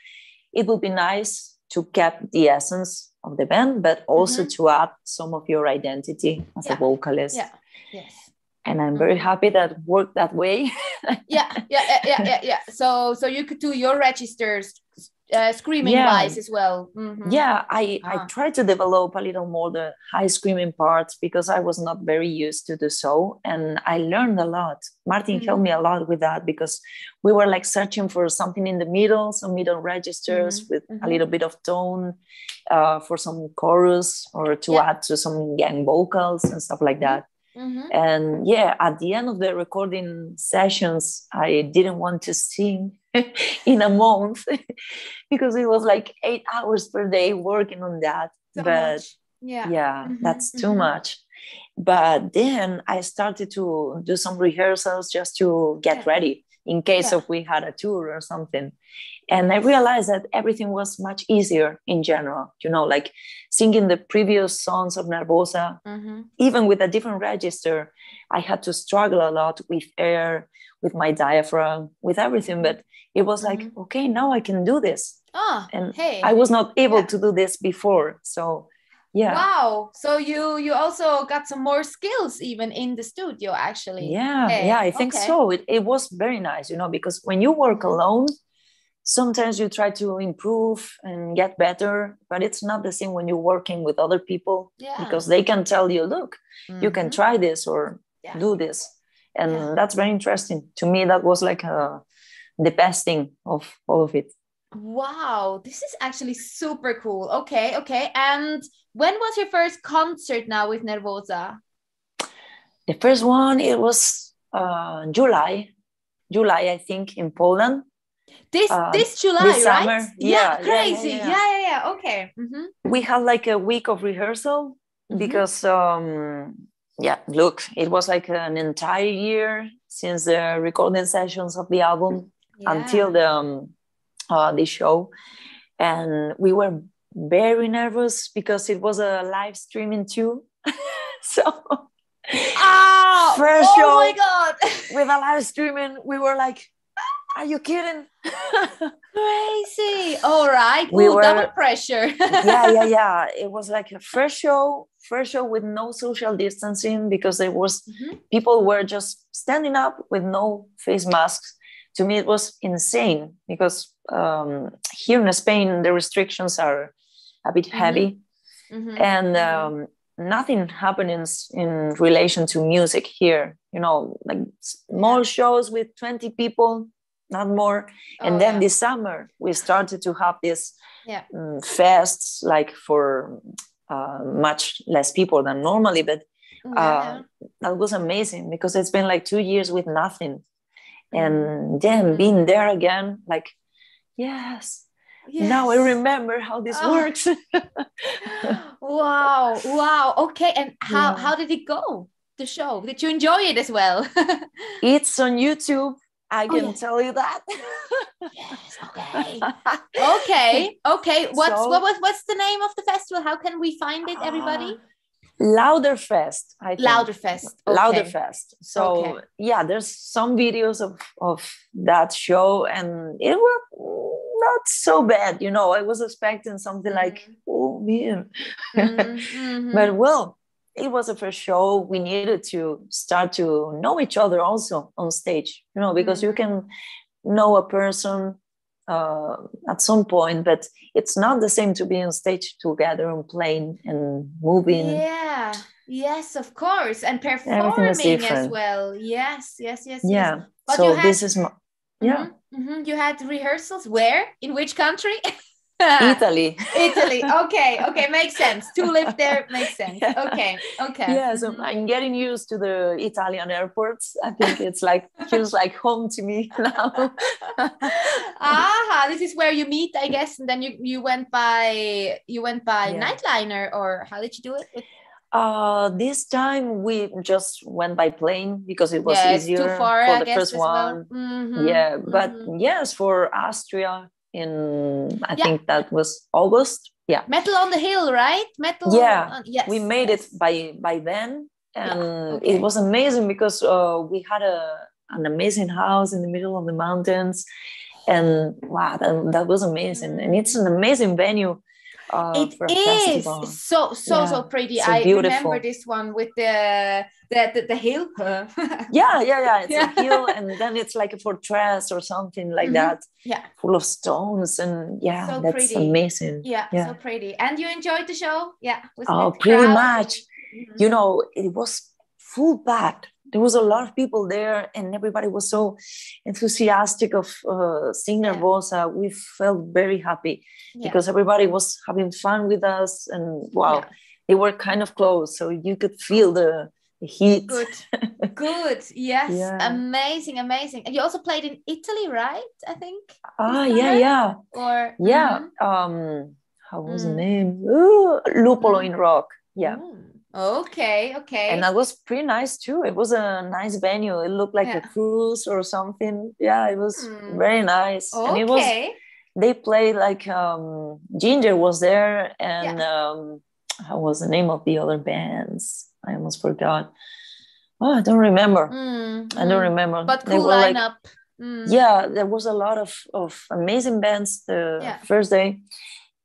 [SPEAKER 2] it would be nice to keep the essence of the band, but also to add some of your identity as a vocalist.
[SPEAKER 1] Yeah. Yes.
[SPEAKER 2] And I'm very happy that worked that way.
[SPEAKER 1] Yeah. So you could do your registers screaming wise as well.
[SPEAKER 2] Yeah, I tried to develop a little more the high screaming parts, because I was not very used to do so, and I learned a lot. Martin helped me a lot with that, because we were like searching for something in the middle, some middle registers with a little bit of tone for some chorus, or to add to some gang vocals and stuff like that. And at the end of the recording sessions, I didn't want to sing in a month, because it was like 8 hours per day working on that. That's too much. But then I started to do some rehearsals just to get ready in case if we had a tour or something. And I realized that everything was much easier in general, like singing the previous songs of Nervosa, even with a different register. I had to struggle a lot with air, with my diaphragm, with everything. But it was like, okay, now I can do this. I was not able to do this before. So,
[SPEAKER 1] Wow. So you also got some more skills even in the studio, actually.
[SPEAKER 2] I think so. It was very nice, because when you work alone, sometimes you try to improve and get better, but it's not the same when you're working with other people, because they can tell you, look, you can try this or do this. And that's very interesting. To me, that was like the best thing of all of it.
[SPEAKER 1] Wow, this is actually super cool. Okay. And when was your first concert now with Nervosa?
[SPEAKER 2] The first one, it was July, I think, in Poland.
[SPEAKER 1] This July,
[SPEAKER 2] this
[SPEAKER 1] right?
[SPEAKER 2] Summer.
[SPEAKER 1] Crazy. Yeah. Okay.
[SPEAKER 2] We had like a week of rehearsal because, look, it was like an entire year since the recording sessions of the album until the show. And we were very nervous because it was a live streaming too. So first show,
[SPEAKER 1] my God,
[SPEAKER 2] with a live streaming, we were like, are you kidding?
[SPEAKER 1] Crazy. All right. Double pressure.
[SPEAKER 2] Yeah. It was like a first show first show with no social distancing, because there was people were just standing up with no face masks. To me, it was insane, because here in Spain, the restrictions are a bit heavy, and nothing happens in relation to music here. You know, like small shows with 20 people, not more. And then this summer, we started to have this fests, like for much less people than normally. But that was amazing, because it's been like 2 years with nothing. And then being there again, like, yes. Now I remember how this works.
[SPEAKER 1] Wow. Okay. And how did it go, the show? Did you enjoy it as well?
[SPEAKER 2] It's on YouTube. I can tell you that.
[SPEAKER 1] Okay. What's the name of the festival? How can we find it, everybody?
[SPEAKER 2] Louderfest, I think.
[SPEAKER 1] Louderfest.
[SPEAKER 2] So there's some videos of that show, and it was not so bad. You know, I was expecting something like, oh man. But well, it was the first show. We needed to start to know each other also on stage, you know, because you can know a person at some point, but it's not the same to be on stage together and playing and moving.
[SPEAKER 1] Yes, of course, and performing as well. Yes.
[SPEAKER 2] But so this is my
[SPEAKER 1] you had rehearsals where? In which country?
[SPEAKER 2] Italy.
[SPEAKER 1] Okay, makes sense. To live there makes sense. Okay.
[SPEAKER 2] Yeah, so I'm getting used to the Italian airports. I think it's like feels like home to me now.
[SPEAKER 1] This is where you meet, I guess, and then you went by nightliner, or how did you do it?
[SPEAKER 2] This time we just went by plane, because it was easier
[SPEAKER 1] too far,
[SPEAKER 2] for
[SPEAKER 1] I
[SPEAKER 2] the
[SPEAKER 1] guess,
[SPEAKER 2] first one.
[SPEAKER 1] Well.
[SPEAKER 2] But yes, for Austria in I think that was August.
[SPEAKER 1] Metal on the Hill, right? Yes,
[SPEAKER 2] we made it by then, and it was amazing, because we had an amazing house in the middle of the mountains, and wow, that was amazing. And it's an amazing venue.
[SPEAKER 1] It is so pretty. So I remember this one with the hill.
[SPEAKER 2] It's a hill, and then it's like a fortress or something like that. Full of stones, and so that's pretty. Amazing.
[SPEAKER 1] So pretty. And you enjoyed the show?
[SPEAKER 2] Pretty much. You know, it was full packed. There was a lot of people there, and everybody was so enthusiastic of seeing Nervosa. We felt very happy because everybody was having fun with us, and they were kind of close, so you could feel the heat.
[SPEAKER 1] Good. Yes. Amazing. And you also played in Italy, right? I think.
[SPEAKER 2] Or how was the name? Lupolo in Rock.
[SPEAKER 1] Okay.
[SPEAKER 2] And that was pretty nice too. It was a nice venue. It looked like a cruise or something. It was very nice. And it was, they played like Jinjer was there, and how was the name of the other bands? I almost forgot. I don't remember. I don't remember.
[SPEAKER 1] But cool lineup.
[SPEAKER 2] There was a lot of amazing bands the first day.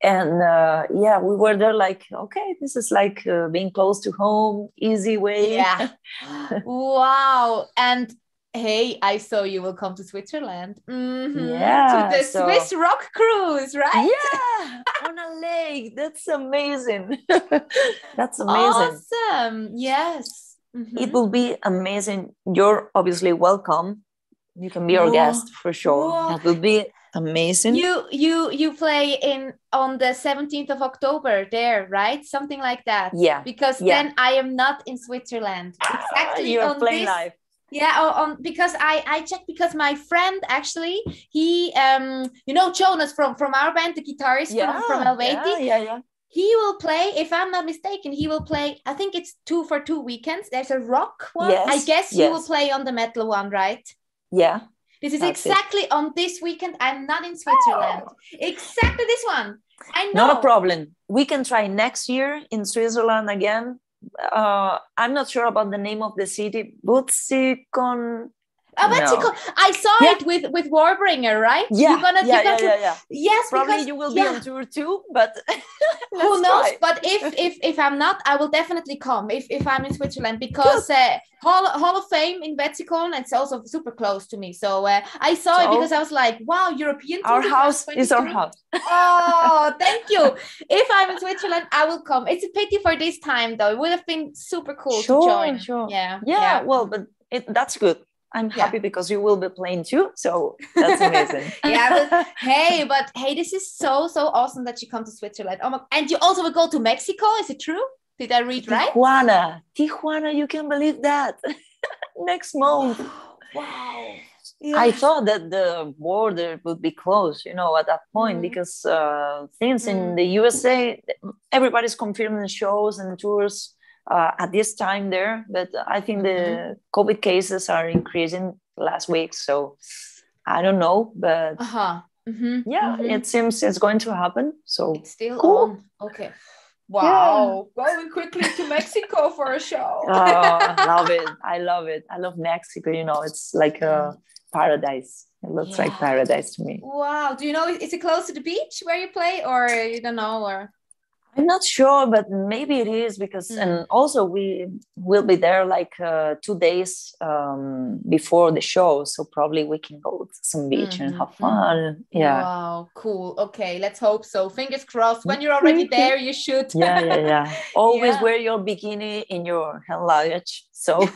[SPEAKER 2] And we were there like, okay, this is like being close to home, easy way.
[SPEAKER 1] Wow. And hey, I saw you will come to Switzerland.
[SPEAKER 2] To
[SPEAKER 1] the Swiss rock cruise, right?
[SPEAKER 2] On a lake. That's amazing. That's amazing.
[SPEAKER 1] Awesome. Yes.
[SPEAKER 2] It will be amazing. You're obviously welcome. You can be our guest for sure. That will be amazing.
[SPEAKER 1] You play on the 17th of October there, right? Something like that. Because then I am not in Switzerland. Exactly.
[SPEAKER 2] You're playing live.
[SPEAKER 1] Because I checked, because my friend actually, he Jonas from our band, the guitarist from Eluveitie. He will play, if I'm not mistaken, he will play, I think it's 2 for 2 weekends. There's a rock one. I guess you will play on the metal one, right? This is exactly on this weekend. I'm not in Switzerland. Exactly this one. I know.
[SPEAKER 2] Not a problem. We can try next year in Switzerland again. I'm not sure about the name of the city. Butzikon.
[SPEAKER 1] Mexico. I saw it with Warbringer, right?
[SPEAKER 2] Yeah.
[SPEAKER 1] Yes,
[SPEAKER 2] probably you will be on tour too, but
[SPEAKER 1] who knows? But if I'm not, I will definitely come if I'm in Switzerland, because Hall of Fame in Wetzikon, it's also super close to me. So I saw it because I was like, wow, European tour.
[SPEAKER 2] Our house is our house.
[SPEAKER 1] Oh, thank you. If I'm in Switzerland, I will come. It's a pity for this time, though. It would have been super cool to join.
[SPEAKER 2] Sure.
[SPEAKER 1] Yeah.
[SPEAKER 2] Well, but that's good. I'm happy because you will be playing too. So that's amazing.
[SPEAKER 1] But hey, this is so awesome that you come to Switzerland. Oh my, and you also will go to Mexico. Is it true? Did I read right?
[SPEAKER 2] Tijuana, you can believe that. Next month.
[SPEAKER 1] Wow.
[SPEAKER 2] Yeah. I thought that the border would be closed, at that point, because things in the USA, everybody's confirming shows and tours at this time there. But I think the COVID cases are increasing last week. So I don't know, but it seems it's going to happen. So
[SPEAKER 1] it's still on. Okay. Wow, going quickly to Mexico for a show.
[SPEAKER 2] I love it. I love Mexico. It's like a paradise. It looks like paradise to me.
[SPEAKER 1] Wow. Do you know, is it close to the beach where you play, or you don't know? Or
[SPEAKER 2] I'm not sure, but maybe it is, because and also we will be there like 2 days before the show, so probably we can go to some beach and have fun.
[SPEAKER 1] Wow, cool. Okay, let's hope so. Fingers crossed. When you're already there, you should.
[SPEAKER 2] Always wear your bikini in your hand luggage. So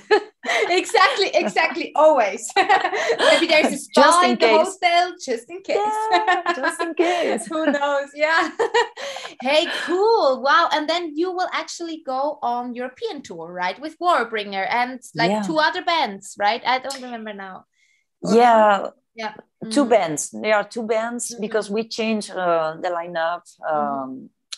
[SPEAKER 1] exactly. Always. Maybe there's a spa in the hotel, just in case. Who knows? Yeah. Hey, cool. Wow. And then you will actually go on European tour, right? With Warbringer and like 2 other bands, right? I don't remember now.
[SPEAKER 2] Yeah. 2 bands. There are 2 bands because we changed the lineup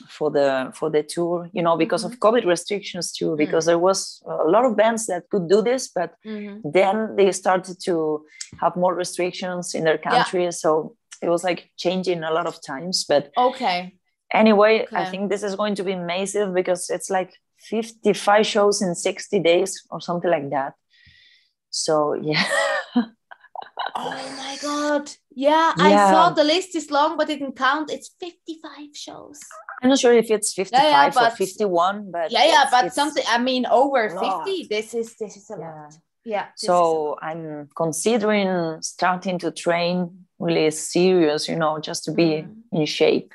[SPEAKER 2] for the tour, because of COVID restrictions too, because there was a lot of bands that could do this, but then they started to have more restrictions in their country. So it was like changing a lot of times, but anyway, I think this is going to be massive, because it's like 55 shows in 60 days or something like that. So
[SPEAKER 1] oh my God. I saw the list is long, but it didn't count. It's 55 shows.
[SPEAKER 2] I'm not sure if it's 55 or 51, but
[SPEAKER 1] but something, I mean, over 50. This is a lot.
[SPEAKER 2] So I'm considering starting to train really serious, just to be in shape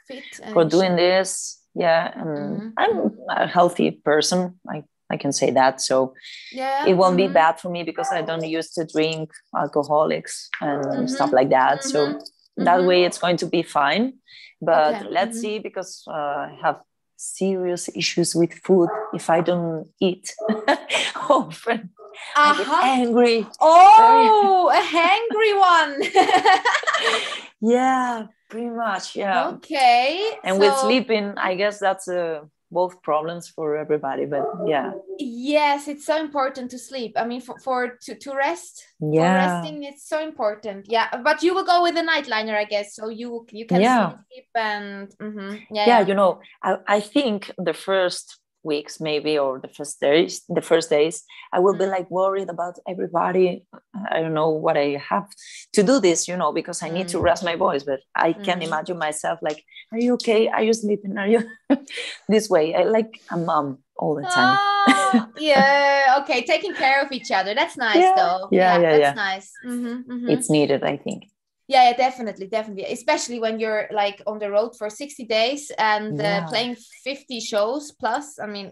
[SPEAKER 2] for doing this. And I'm a healthy person. I can say that. So it won't be bad for me, because I don't used to drink alcoholics and stuff like that. So that way it's going to be fine. But let's see, because I have serious issues with food. If I don't eat often, I get angry.
[SPEAKER 1] Oh, a hangry one.
[SPEAKER 2] Pretty much.
[SPEAKER 1] Okay.
[SPEAKER 2] And with sleeping, I guess that's both problems for everybody, but
[SPEAKER 1] yes, it's so important to sleep. I mean, to rest, for resting, it's so important. But you will go with a nightliner, I guess, so you can sleep and
[SPEAKER 2] I think the first weeks maybe, or the first days I will be like worried about everybody. I don't know what I have to do this, because I need to rest my voice, but I can imagine myself like, are you okay? Are you sleeping? Are you this way? I like a mom all the time.
[SPEAKER 1] Okay, taking care of each other, that's nice though. That's nice.
[SPEAKER 2] It's needed, I think.
[SPEAKER 1] Definitely, especially when you're like on the road for 60 days and playing 50 shows plus. I mean,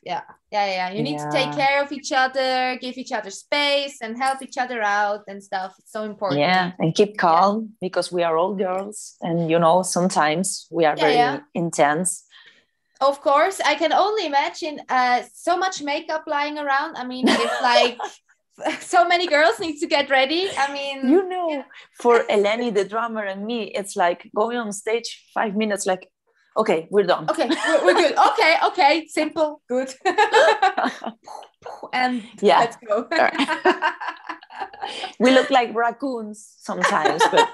[SPEAKER 1] you need to take care of each other, give each other space, and help each other out and stuff. It's so important.
[SPEAKER 2] And keep calm, because we are all girls, and sometimes we are very intense.
[SPEAKER 1] Of course, I can only imagine so much makeup lying around. I mean, it's like so many girls need to get ready. I mean,
[SPEAKER 2] for Eleni, the drummer, and me, it's like going on stage 5 minutes, like, okay, we're done.
[SPEAKER 1] Okay, we're good. Okay, simple, good. And let's go.
[SPEAKER 2] We look like raccoons sometimes, but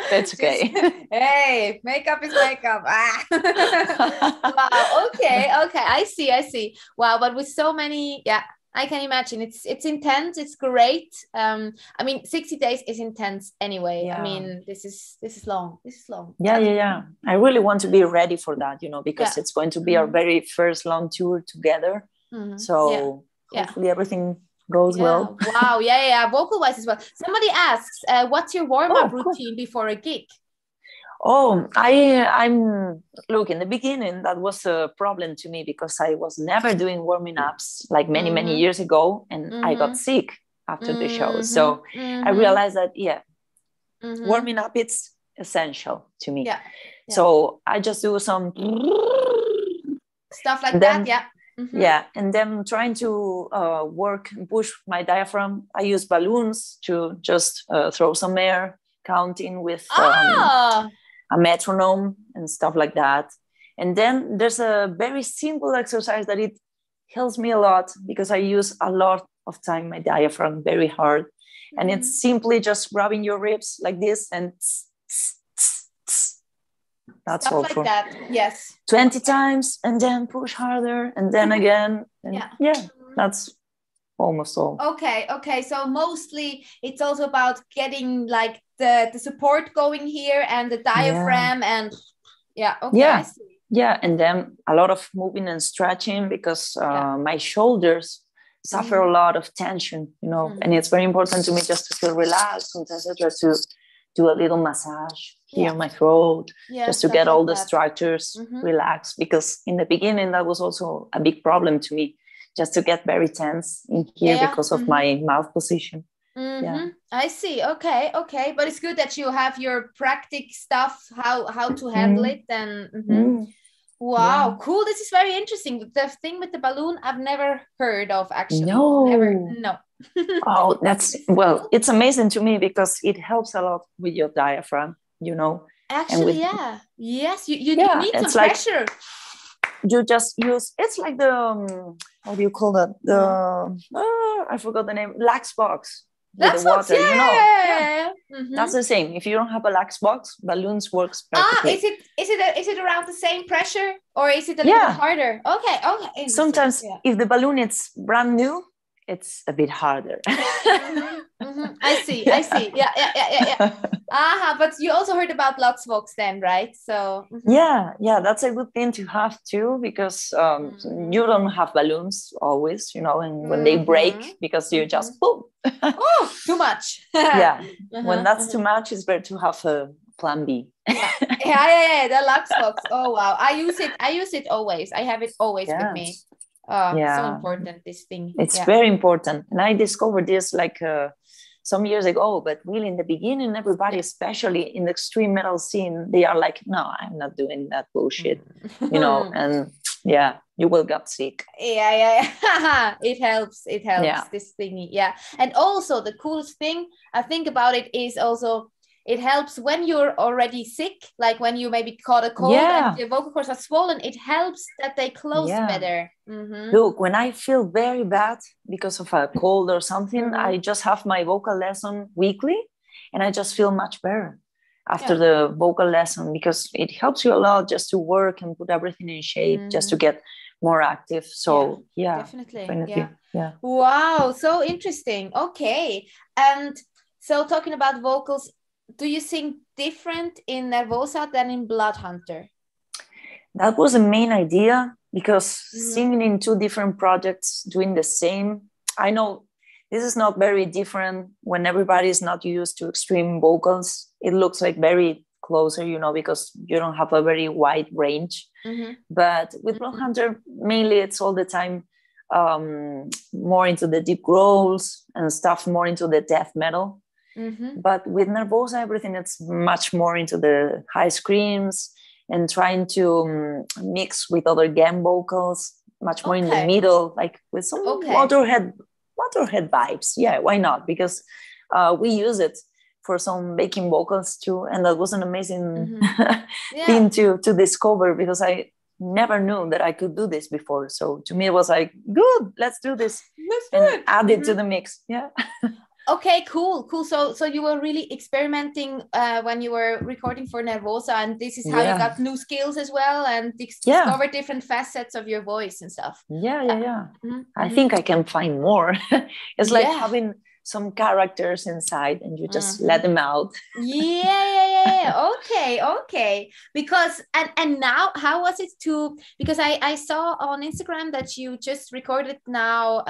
[SPEAKER 2] that's okay.
[SPEAKER 1] Hey, makeup is makeup. Wow. Okay. I see. Wow. But with so many, I can imagine. It's intense. It's great. I mean, 60 days is intense anyway. I mean, this is long. This is long.
[SPEAKER 2] Yeah. I really want to be ready for that, because it's going to be our very first long tour together. So hopefully everything goes well.
[SPEAKER 1] Wow. Yeah. Vocal wise as well. Somebody asks, what's your warm-up routine before a gig?
[SPEAKER 2] Oh, I'm look, in the beginning, that was a problem to me because I was never doing warming ups like many years ago. And I got sick after the show. So I realized that, warming up, it's essential to me. So I just do some
[SPEAKER 1] stuff like that.
[SPEAKER 2] Yeah. And then trying to work and push my diaphragm. I use balloons to just throw some air, counting with a metronome and stuff like that. And then there's a very simple exercise that it helps me a lot because I use a lot of time my diaphragm very hard. And it's simply just grabbing your ribs like this and that's
[SPEAKER 1] stuff
[SPEAKER 2] all
[SPEAKER 1] like
[SPEAKER 2] for
[SPEAKER 1] that. Yes.
[SPEAKER 2] 20 times and then push harder and then again. And that's almost all.
[SPEAKER 1] Okay. So mostly it's also about getting like the support going here and the diaphragm and I see.
[SPEAKER 2] And then a lot of moving and stretching because my shoulders suffer a lot of tension, and it's very important to me just to feel relaxed, and etc. To do a little massage here on my throat, just to get all the structures relaxed, because in the beginning that was also a big problem to me, just to get very tense in here because of my mouth position.
[SPEAKER 1] I see. Okay. But it's good that you have your practice stuff, how to handle it. And wow, cool. This is very interesting. The thing with the balloon, I've never heard of actually. No.
[SPEAKER 2] Oh, it's amazing to me because it helps a lot with your diaphragm,
[SPEAKER 1] Actually, yes, you need some pressure.
[SPEAKER 2] You just use, it's like the how do you call that, I forgot the name, lax box with the water. That's the same. If you don't have a lax box, balloons works perfectly.
[SPEAKER 1] Is it around the same pressure or is it a little bit harder? Okay.
[SPEAKER 2] Sometimes if the balloon is brand new, it's a bit harder.
[SPEAKER 1] I see. Yeah. But you also heard about Luxvox then, right? So
[SPEAKER 2] yeah, that's a good thing to have too, because you don't have balloons always, and when they break, because you just boom.
[SPEAKER 1] Too much.
[SPEAKER 2] When that's too much, it's better to have a plan B.
[SPEAKER 1] The Luxvox. Oh wow, I use it always. I have it always with me. So important, this thing.
[SPEAKER 2] It's very important. And I discovered this like some years ago, but really in the beginning, everybody, especially in the extreme metal scene, they are like, no, I'm not doing that bullshit, and you will get sick.
[SPEAKER 1] It helps this thingy. And also the coolest thing I think about it is also it helps when you're already sick, like when you maybe caught a cold and the vocal cords are swollen, it helps that they close better.
[SPEAKER 2] Look, when I feel very bad because of a cold or something, I just have my vocal lesson weekly and I just feel much better after the vocal lesson, because it helps you a lot just to work and put everything in shape, just to get more active. So
[SPEAKER 1] definitely.
[SPEAKER 2] Yeah.
[SPEAKER 1] Wow, so interesting. Okay. And so talking about vocals, do you sing different in Nervosa than in Bloodhunter?
[SPEAKER 2] That was the main idea, because singing in two different projects, doing the same, I know this is not very different when everybody is not used to extreme vocals. It looks like very closer, because you don't have a very wide range. But with Bloodhunter, mainly it's all the time more into the deep growls and stuff, more into the death metal. But with Nervosa, everything it's much more into the high screams and trying to mix with other gam vocals, much more in the middle, like with some Motorhead vibes. Yeah, why not? Because we use it for some backing vocals too, and that was an amazing thing to discover, because I never knew that I could do this before. So to me, it was like, good, let's do this.
[SPEAKER 1] Let's
[SPEAKER 2] do
[SPEAKER 1] it.
[SPEAKER 2] Add it to the mix. Yeah.
[SPEAKER 1] Okay, cool. So you were really experimenting when you were recording for Nervosa, and this is how you got new skills as well, and discover different facets of your voice and stuff.
[SPEAKER 2] Yeah. I think I can find more. It's like having some characters inside, and you just let them out.
[SPEAKER 1] Okay. Because and now, how was it because I saw on Instagram that you just recorded now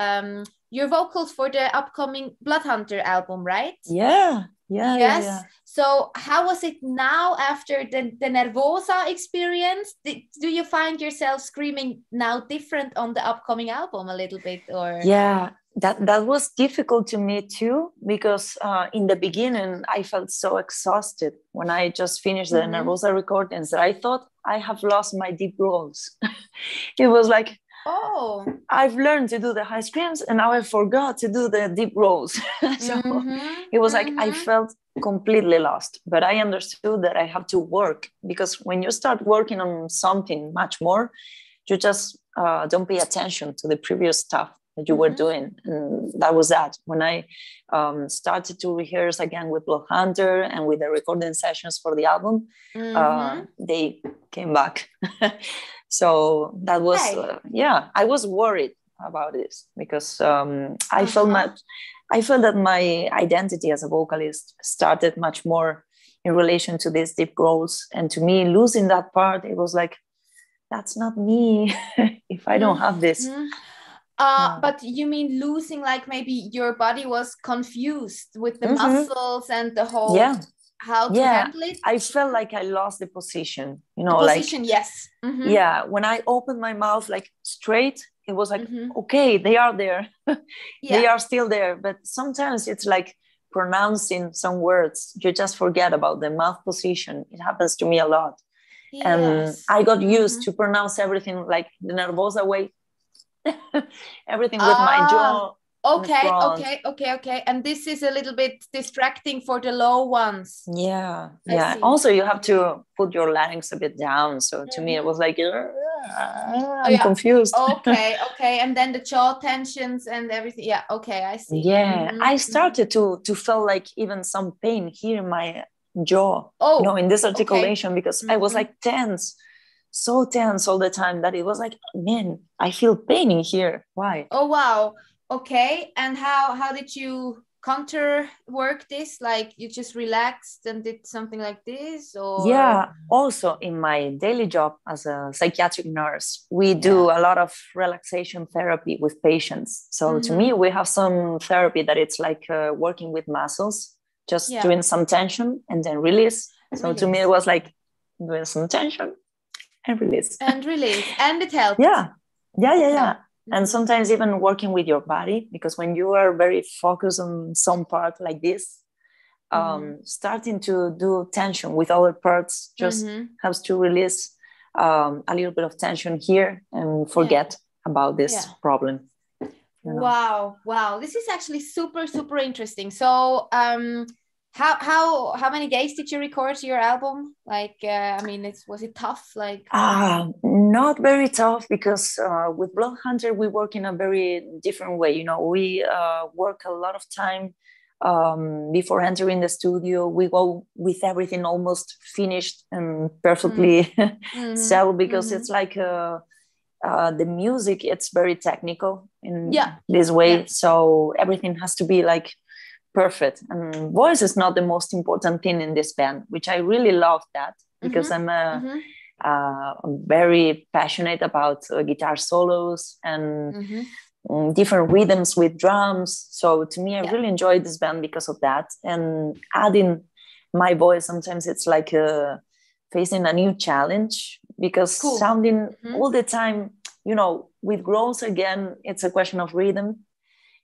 [SPEAKER 1] your vocals for the upcoming Bloodhunter album, right?
[SPEAKER 2] Yes.
[SPEAKER 1] So how was it now after the Nervosa experience? Do you find yourself screaming now different on the upcoming album a little bit, or?
[SPEAKER 2] Yeah, that was difficult to me too, because in the beginning I felt so exhausted when I just finished the Nervosa recordings that I thought I have lost my deep growls. It was like, I've learned to do the high screams and now I forgot to do the deep rolls. So it was like I felt completely lost, but I understood that I have to work, because when you start working on something much more, you just don't pay attention to the previous stuff that you were doing. And that was that. When I started to rehearse again with Bloodhunter and with the recording sessions for the album, they came back. So that was, I was worried about this, because I felt that my identity as a vocalist started much more in relation to these deep growls. And to me, losing that part, it was like, that's not me if I don't have this.
[SPEAKER 1] But you mean losing, like maybe your body was confused with the muscles and the whole... how to handle it?
[SPEAKER 2] I felt like I lost the position,
[SPEAKER 1] position, yes.
[SPEAKER 2] When I opened my mouth like straight, it was like, okay, they are there. They are still there. But sometimes it's like pronouncing some words, you just forget about the mouth position. It happens to me a lot. And I got used to pronounce everything like the Nervosa way. Everything with my jaw.
[SPEAKER 1] Okay. And this is a little bit distracting for the low ones.
[SPEAKER 2] Yeah. Also, you have to put your larynx a bit down. So to me, it was like, I'm confused.
[SPEAKER 1] Okay. And then the jaw tensions and everything. Yeah. Okay, I see.
[SPEAKER 2] Yeah. I started to feel like even some pain here in my jaw. In this articulation, because I was like tense. So tense all the time that it was like, man, I feel pain in here. Why?
[SPEAKER 1] Oh, wow. Okay. And how did you counter work this? Like you just relaxed and did something like this? Or?
[SPEAKER 2] Yeah. Also in my daily job as a psychiatric nurse, we do a lot of relaxation therapy with patients. So to me, we have some therapy that it's like working with muscles, just doing some tension and then release. So to me, it was like doing some tension and release.
[SPEAKER 1] And it helped.
[SPEAKER 2] Yeah. And sometimes even working with your body, because when you are very focused on some part like this, starting to do tension with other parts just helps to release a little bit of tension here and forget about this problem.
[SPEAKER 1] Wow. This is actually super, super interesting. So how many days did you record your album? Like, was it tough? Like,
[SPEAKER 2] not very tough, because with Bloodhunter we work in a very different way. We work a lot of time before entering the studio. We go with everything almost finished and perfectly settled, because it's like the music, it's very technical in this way. So everything has to be like perfect, and voice is not the most important thing in this band, which I really love that, because I'm very passionate about guitar solos and different rhythms with drums. So to me, I really enjoy this band because of that. And adding my voice, sometimes it's like facing a new challenge, because sounding all the time, with growls again, it's a question of rhythm.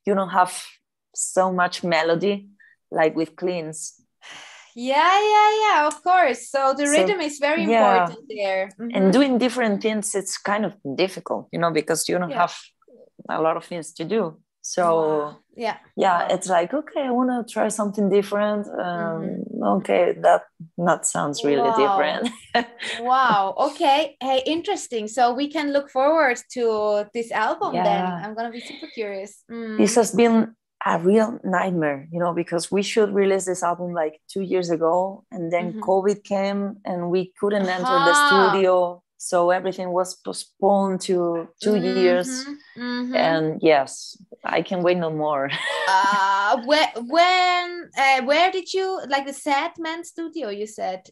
[SPEAKER 2] You don't have so much melody like with cleans.
[SPEAKER 1] Of course. So the rhythm is very important there.
[SPEAKER 2] And doing different things, it's kind of difficult, because you don't have a lot of things to do. So it's like, okay, I want to try something different. Okay, that sounds really different.
[SPEAKER 1] Wow. Okay. Hey, interesting. So we can look forward to this album then. I'm gonna be super curious.
[SPEAKER 2] This has been a real nightmare, because we should release this album like 2 years ago, and then COVID came and we couldn't enter the studio. So everything was postponed to 2 years. And yes, I can wait no more.
[SPEAKER 1] Where did you, like the Sad Man studio, you said,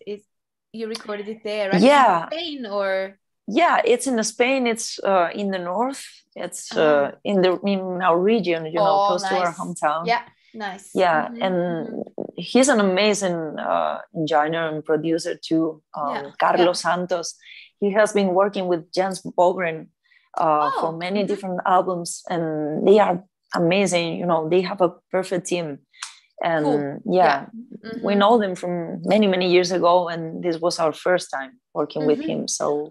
[SPEAKER 1] you recorded it there, right?
[SPEAKER 2] Yeah.
[SPEAKER 1] In Spain or?
[SPEAKER 2] Yeah, it's in Spain. It's in the north. It's in our region, close to our hometown.
[SPEAKER 1] Yeah, nice.
[SPEAKER 2] Yeah, and he's an amazing engineer and producer too. Carlos Santos. He has been working with Jens Bovren for many different albums, and they are amazing. They have a perfect team. And we know them from many, many years ago, and this was our first time working with him. So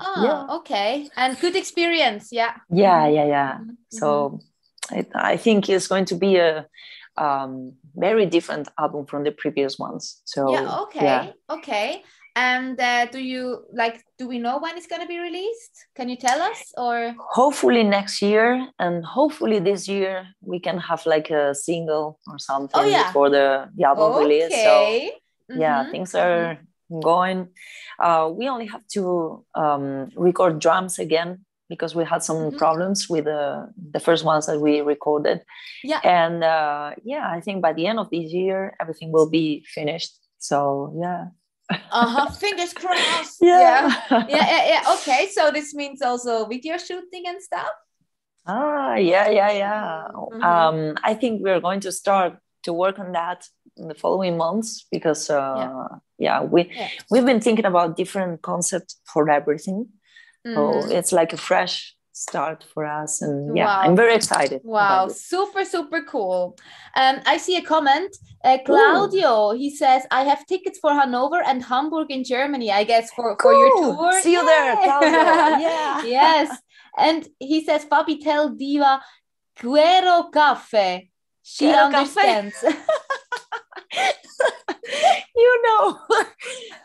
[SPEAKER 1] okay, and good experience. Yeah.
[SPEAKER 2] So I think it's going to be a very different album from the previous ones. So
[SPEAKER 1] okay. And do we know when it's going to be released? Can you tell us? Or
[SPEAKER 2] hopefully next year, and hopefully this year we can have like a single or something before the album release. So things are going. We only have to record drums again because we had some problems with the first ones that we recorded. Yeah. And I think by the end of this year everything will be finished. So
[SPEAKER 1] fingers crossed. Yeah. Okay, so this means also video shooting and stuff.
[SPEAKER 2] I think we're going to start to work on that in the following months because we've been thinking about different concepts for everything. So it's like a fresh start for us, and I'm very excited.
[SPEAKER 1] Wow, super cool. I see a comment. Claudio, he says, I have tickets for Hanover and Hamburg in Germany, I guess for your tour.
[SPEAKER 2] See you there, Claudio.
[SPEAKER 1] Yes. And he says, Fabi, tell Diva Quero Café. She understands.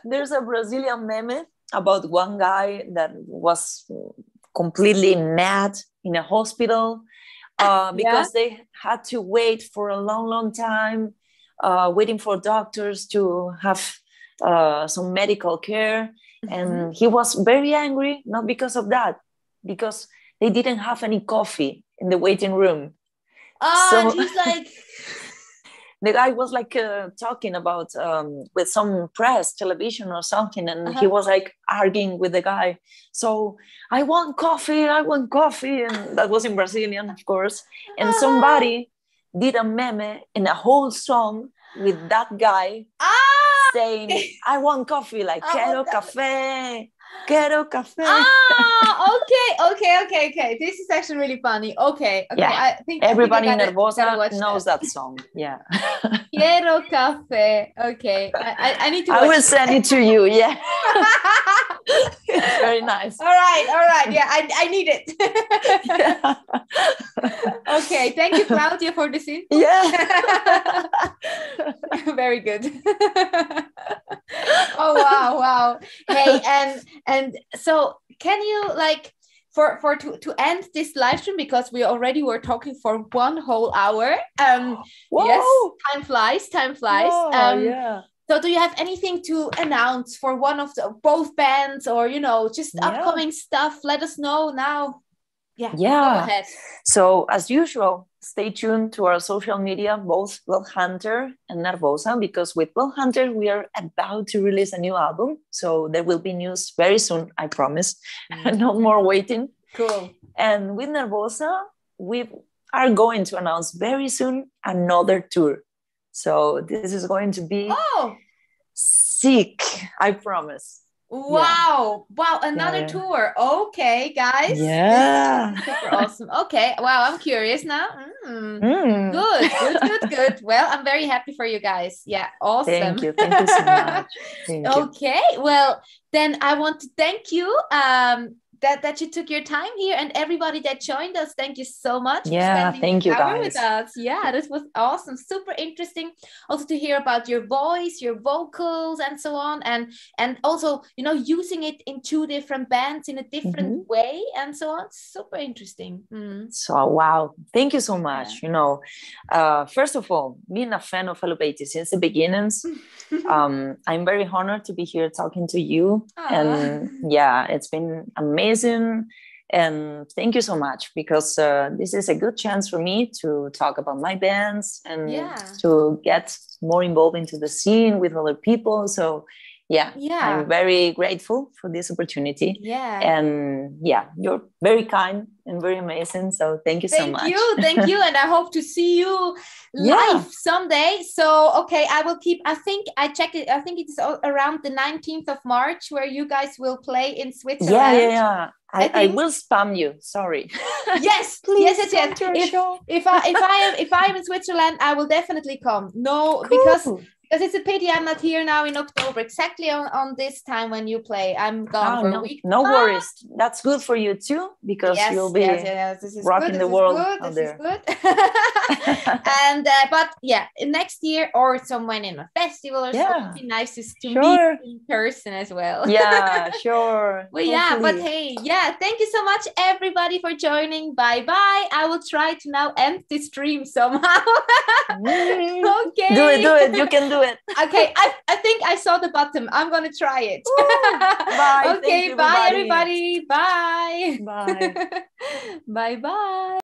[SPEAKER 2] There's a Brazilian meme about one guy that was completely mad in a hospital because they had to wait for a long time, waiting for doctors to have some medical care. And he was very angry, not because of that, because they didn't have any coffee in the waiting room.
[SPEAKER 1] And he's like...
[SPEAKER 2] The guy was like talking about with some press, television or something, and he was like arguing with the guy. So I want coffee, and that was in Brazilian, of course. And somebody did a meme in a whole song with that guy saying, I want coffee, like Quero Café. Quero Café.
[SPEAKER 1] Okay. This is actually really funny. Okay.
[SPEAKER 2] I think everybody in Nervosa knows that song. Yeah.
[SPEAKER 1] Quero Café. Okay. I need to watch.
[SPEAKER 2] I will send it to you. Yeah. It's very nice.
[SPEAKER 1] All right. Yeah, I need it. Okay. Thank you, Claudia, for this info.
[SPEAKER 2] Yeah.
[SPEAKER 1] Very good. Oh wow. Hey, and so can you to end this live stream, because we already were talking for 1 whole hour. Yes, time flies.
[SPEAKER 2] Yeah.
[SPEAKER 1] So do you have anything to announce for one of both bands, or just upcoming stuff? Let us know now. Yeah. Go ahead.
[SPEAKER 2] So as usual, stay tuned to our social media, both Bloodhunter and Nervosa, because with Bloodhunter we are about to release a new album. So there will be news very soon, I promise. No more waiting.
[SPEAKER 1] Cool.
[SPEAKER 2] And with Nervosa, we are going to announce very soon another tour. So this is going to be sick, I promise.
[SPEAKER 1] Wow. Another tour. Okay, guys.
[SPEAKER 2] Yeah.
[SPEAKER 1] Super awesome. Okay. Wow, I'm curious now. Good. Well, I'm very happy for you guys. Yeah, awesome.
[SPEAKER 2] Thank you so much.
[SPEAKER 1] Okay, well, then I want to thank you, that you took your time here, and everybody that joined us, thank you so much for spending
[SPEAKER 2] thank you,
[SPEAKER 1] an hour
[SPEAKER 2] guys.
[SPEAKER 1] with us. Yeah, this was awesome, super interesting also to hear about your voice, your vocals, and so on, and also, you know, using it in 2 different bands in a different way and so on. Super interesting.
[SPEAKER 2] So wow, thank you so much. You know, first of all, being a fan of Eluveitie since the beginnings, I'm very honored to be here talking to you. And yeah, it's been amazing. And thank you so much, because this is a good chance for me to talk about my bands and to get more involved into the scene with other people. So yeah, I'm very grateful for this opportunity. And yeah, you're very kind and very amazing. So thank you so much.
[SPEAKER 1] Thank you. And I hope to see you live someday. So, okay, I will keep, I think I checked it. I think it's around the 19th of March where you guys will play in Switzerland.
[SPEAKER 2] Yeah. I will spam you. Sorry.
[SPEAKER 1] Yes,
[SPEAKER 2] please.
[SPEAKER 1] Yes. If I'm in Switzerland, I will definitely come. No, cool. Because it's a pity I'm not here now in October, exactly on this time when you play. I'm gone for a week.
[SPEAKER 2] No worries. That's good for you too, because you'll be
[SPEAKER 1] This is
[SPEAKER 2] rocking
[SPEAKER 1] good.
[SPEAKER 2] the world
[SPEAKER 1] This
[SPEAKER 2] out there.
[SPEAKER 1] Is good. And but yeah, next year or someone in a festival or something, it'd be nice to meet in person as well.
[SPEAKER 2] Yeah, sure.
[SPEAKER 1] Well, but hey, thank you so much everybody for joining. Bye. I will try to now end this stream somehow. Okay.
[SPEAKER 2] Do it. You can do it.
[SPEAKER 1] Okay, I think I saw the bottom. I'm gonna try it.
[SPEAKER 2] Bye.
[SPEAKER 1] Okay,
[SPEAKER 2] you,
[SPEAKER 1] bye everybody. Bye.
[SPEAKER 2] Bye.
[SPEAKER 1] Bye.